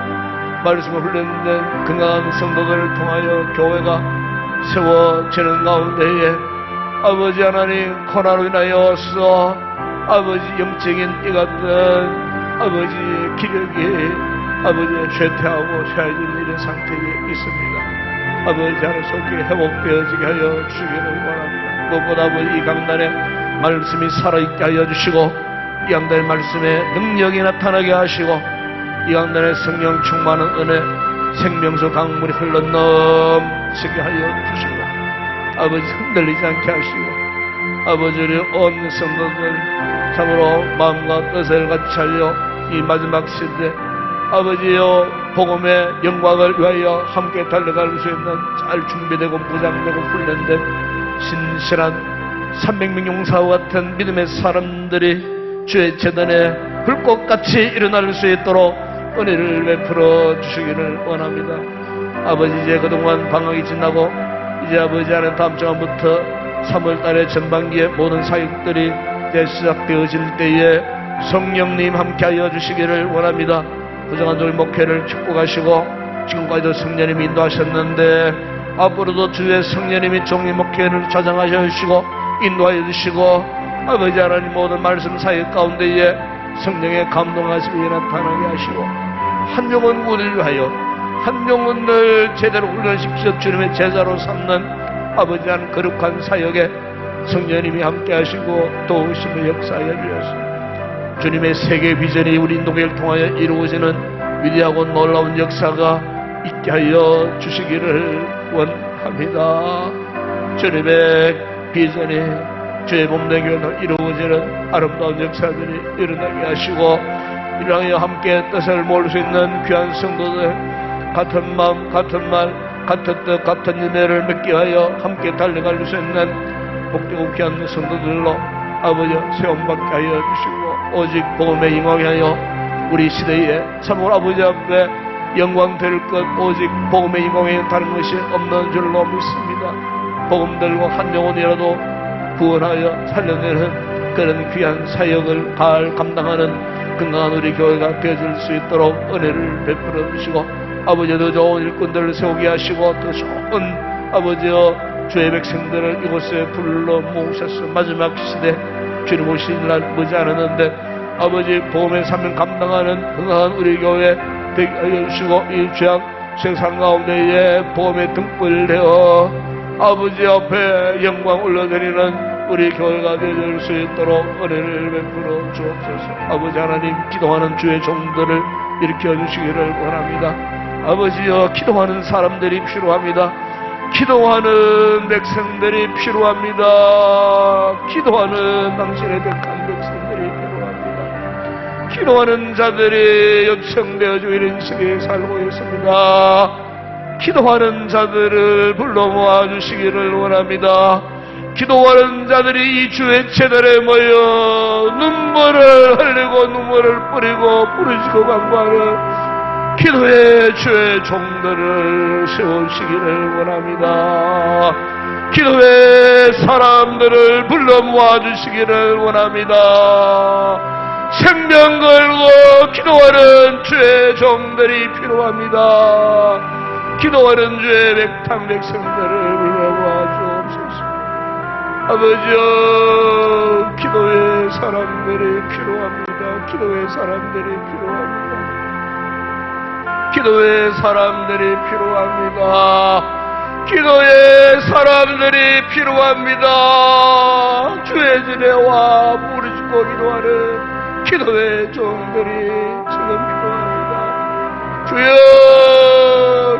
말씀을 훈련된 건강한 성도들을 통하여 교회가 세워지는 가운데에 아버지 하나님 코로나로 인하여서 아버지 영적인 이 같은 아버지 기력이 아버지 쇠퇴하고 쇠해지는 이런 상태에 있습니다. 아버지 하나님 속히 회복되어지게 하여 주시기를 원합니다. 무엇보다 아버지 이 강단에 말씀이 살아있게 하여 주시고 이 강단의 말씀에 능력이 나타나게 하시고 이 강단에 성령 충만한 은혜 생명수 강물이 흘러넘치게 하여 주시고 아버지 흔들리지 않게 하시고 아버지 우리 온 성도들 참으로 마음과 뜻을 같이 하여 이 마지막 시대 아버지여 복음의 영광을 위하여 함께 달려갈 수 있는 잘 준비되고 무장되고 훈련된 신실한 300명 용사와 같은 믿음의 사람들이 주의 재단에 불꽃같이 일어날 수 있도록 은혜를 베풀어 주시기를 원합니다. 아버지 이제 그동안 방학이 지나고 이제 아버지 하는 다음 주간부터 3월달에 전반기에 모든 사역들이 이제 시작되어질 때에 성령님 함께하여 주시기를 원합니다. 부정한 종의 목회를 축복하시고 지금까지도 성령님이 인도하셨는데 앞으로도 주의 성령님이 종의 목회를 좌정하여 주시고 인도하여 주시고 아버지 하나님 모든 말씀 사역 가운데에 성령의 감동하심이 나타나게 하시고 한 영혼 우리를 위하여 한 영혼을 제대로 훈련시켜 주님의 제자로 삼는 아버지 한 거룩한 사역에 성령님이 함께 하시고 도우심의 역사에 주셨습니다. 주님의 세계 비전이 우리 인도교회를 통하여 이루어지는 위대하고 놀라운 역사가 있게 하여 주시기를 원합니다. 주님의 비전이 주의 몸된 교회로 이루어지는 아름다운 역사들이 일어나게 하시고 이랑하여 함께 뜻을 모을 수 있는 귀한 성도들 같은 마음 같은 말 같은 뜻 같은 은혜를 맺게 하여 함께 달려갈 수 있는 복되고 귀한 성도들로 아버지 세움받게 하여 주시고 오직 복음에 임하게 하여 우리 시대에 참으로 아버지 앞에 영광 될 것 오직 복음의 임함 외에 다른 것이 없는 줄로 믿습니다. 복음 들고 한 영혼이라도 구원하여 살려내는 그런 귀한 사역을 잘 감당하는 건강한 우리 교회가 되어줄 수 있도록 은혜를 베풀어 주시고, 아버지 더 좋은 일꾼들을 세우게 하시고 더 좋은 아버지여 주의 백성들을 이곳에 불러 모으셔서 마지막 시대 주님 오시는 날 머지않았는데 아버지 복음의 사명 감당하는 건강한 우리 교회 되게 하여 주시고, 이 죄악 생산 가운데에 복음의 등불 되어 아버지 앞에 영광 올려드리는 우리 교회가 되어줄 수 있도록 은혜를 베풀어 주옵소서. 아버지 하나님, 기도하는 주의 종들을 일으켜 주시기를 원합니다. 아버지여, 기도하는 사람들이 필요합니다. 기도하는 백성들이 필요합니다. 기도하는 당신의 백한 백성들이 필요합니다. 기도하는 자들이 요청되어지고 이런 시대에 살고 있습니다. 기도하는 자들을 불러 모아주시기를 원합니다. 기도하는 자들이 이 주의 제단에 모여 눈물을 흘리고 눈물을 뿌리고 부르짖고 간구하는 기도의 주의 종들을 세우시기를 원합니다. 기도의 사람들을 불러 모아주시기를 원합니다. 생명 걸고 기도하는 주의 종들이 필요합니다. 기도하는 주의 백탕 백성들을 불러 모아주옵소서. 아버지여, 기도의 사람들이 필요합니다. 기도의 사람들이 필요합니다. 기도의 사람들이 필요합니다. 기도의 사람들이 필요합니다. 주의 전에와 부르짖고 기도하는 기도의 종들이 지금 필요합니다. 주여,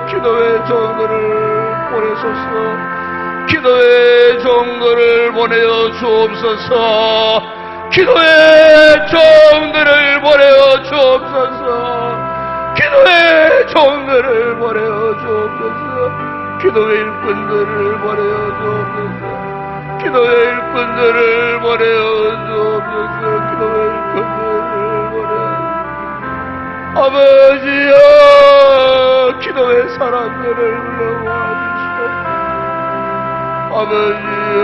기도의 종들을 보내소서. 기도의 종들을 보내어 주옵소서. 기도의 종들을 보내어 주옵소서. 기도의 종들을 보내어 주옵소서. 기도의 일꾼들을 보내어 주옵소서. 기도의 일꾼들을 보내어 주옵소서. 기도의 일꾼들을 보내어 아버지여, 기도의 사람들을 불러와 주시옵소서. 아버지여,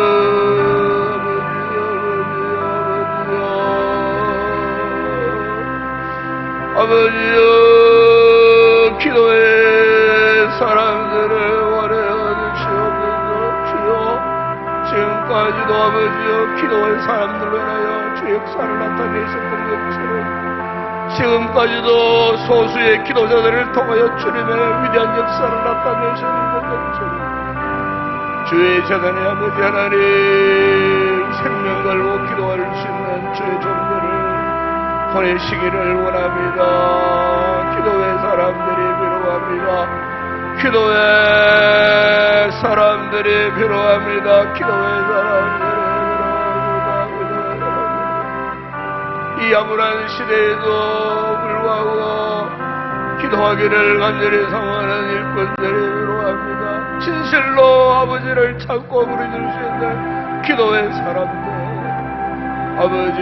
아버지여, 기도의 사람들을 원하여 주시옵소서. 주여, 지금까지도 아버지여, 기도의 사람들을 위하여 주 역사를 나타내셨던 것처럼 지금까지도 소수의 기도자들을 통하여 주님의 위대한 역사를 나타내셨는 것처럼 주의 재단의 아버지 하나님, 생명 걸고 기도할 수 있는 주의 종들을 보내시기를 원합니다. 기도의 사람들이 필요합니다. 기도의 사람들이 필요합니다. 기도의 사람들이 필요합니다. 이 암울한 시대에도 불구하고 기도하기를 간절히 성하는 일꾼들이 필요합니다. 진실로 아버지를 찾고 부르짖을 수 있는 기도의 사람들 아버지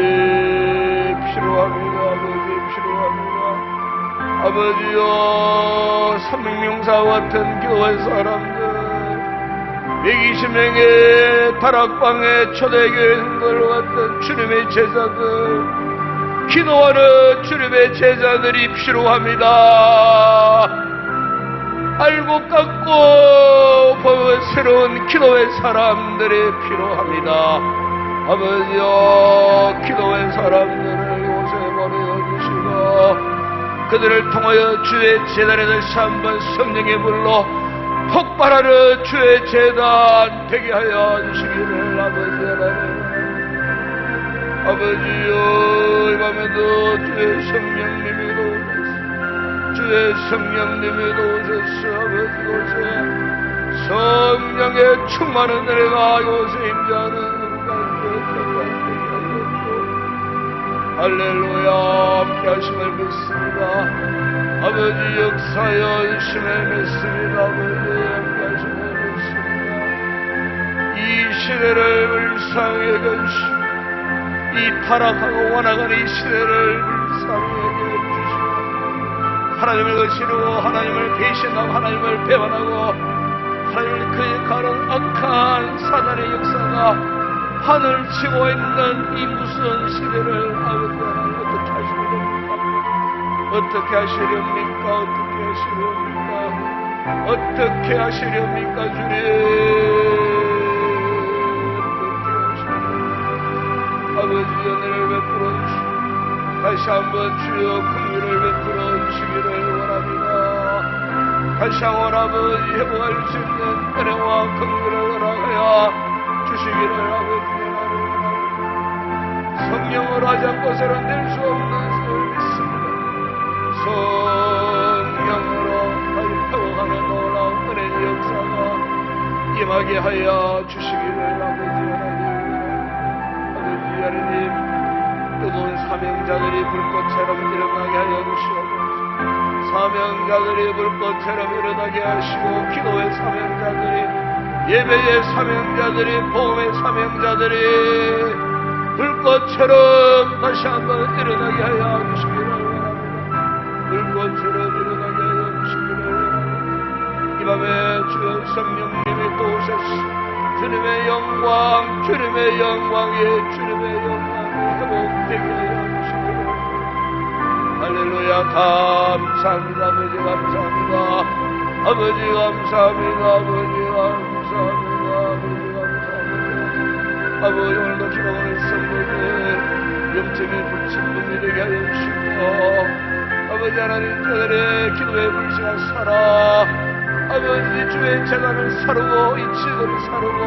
필요합니다. 아버지 필요합니다. 아버지여, 300명사와 같은 기도의 사람들, 120명의 다락방의 초대교회 성도들 같은 주님의 제자들, 기도하는 주님의 제자들이 필요합니다. 알고 깎고 새로운 기도의 사람들이 필요합니다. 아버지여, 기도의 사람들을 이곳에 보내주시고 그들을 통하여 주의 제단에 다시 한번 성령의 불로 폭발하는 주의 제단 되게 하여 주시기를 아버지 하나님. 아버지여, 이 밤에도 주의 성령님이 주의 성령님이 오셔서 아버지 곳에 성령의 충만한 은혜가 이곳에 임재하는 할렐루야, 함께 하심을 믿습니다. 아버지 역사여 주심을 믿습니다. 아버지 함께 하심을 믿습니다. 이 시대를 불쌍히 여겨주시고 이 타락하고 원하는 이 시대를 불쌍히 여겨주시고 하나님을 거스르고 하나님을 배신하고 하나님을 배반하고 하나님을 그의 가는 악한 사단의 역사가 하늘 치고 있는 이 무서운 시대를 아버지 하나님 어떻게 하시렵니까? 어떻게 하시렵니까? 어떻게 하시렵니까? 어떻게 하시렵니까 주님? 아버지 은혜를 베풀어 주시고 다시 한번 주여 긍휼을 베풀어 주시기를 원합니다. 다시 한번 아버지 회복할 수 있는 은혜와 긍휼을 허락하여 주시기를 아버지 원합니다. 성령으로 하지 않고서는 될 수 없는 것을 믿습니다. 성령으로 회복하는 놀라운 은혜의 역사가 임하게 하여 주시기를 아버지 하나님. 하나님 뜨거운 사명자들이 불꽃처럼 일어나게 하여 주시옵소서. 사명자들이 불꽃처럼 일어나게 하시고 기도의 사명자들이 예배의 사명자들이 복음의 사명자들이 불꽃처럼 다시 한번 일어나게 하여 주시기를 원합니다. 불꽃처럼 일어나게 하여 주시기를 원합니다. 이 밤에 주여 성령님이 또 오셨습니다. 주님의 영광, 주님의 영광에 주님의 영광이 회복되게 하여 주시기를 할렐루야. 감사합니다. 아버지 감사합니다. 아버지 감사합니다. 아버지 감사합니다. 아버지 감사합니다. 아버지 오늘도 기도하는 성도들 영적인 불친분이 되게 하여 주시고 아버지 하나님 저들의 기도의 불씨가 살아 아버지 주의 재단을 사르고 이치들을 사르고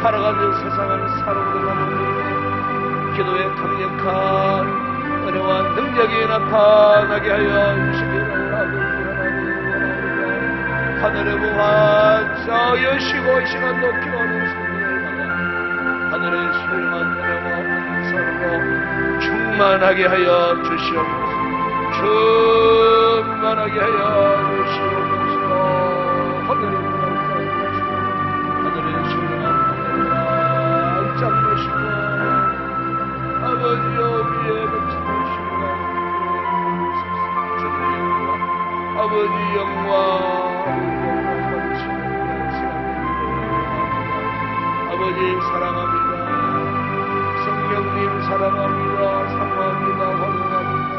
살아가는 세상을 사르고 아버지 기도의 강력한 은혜와 능력이 나타나게 하여 주시기를 아버지 하나님 원합니다. 하늘의 무한 자 여시고 이 시간 높이하는 성령을 받아 하늘의 소중한 은혜와 은사로 충만하게 하여 주시옵소서. 충만하게 하여 주시옵소서. 하늘의 하늘의 소중한 하늘을 잡으시고 아버지여 위에 맺히시고 주님 영광 아버지 영광 아버지 사랑합니다. 성령님 사랑합니다. 사모합니다. 환영합니다.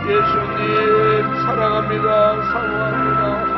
예수님 사랑합니다. 사모합니다.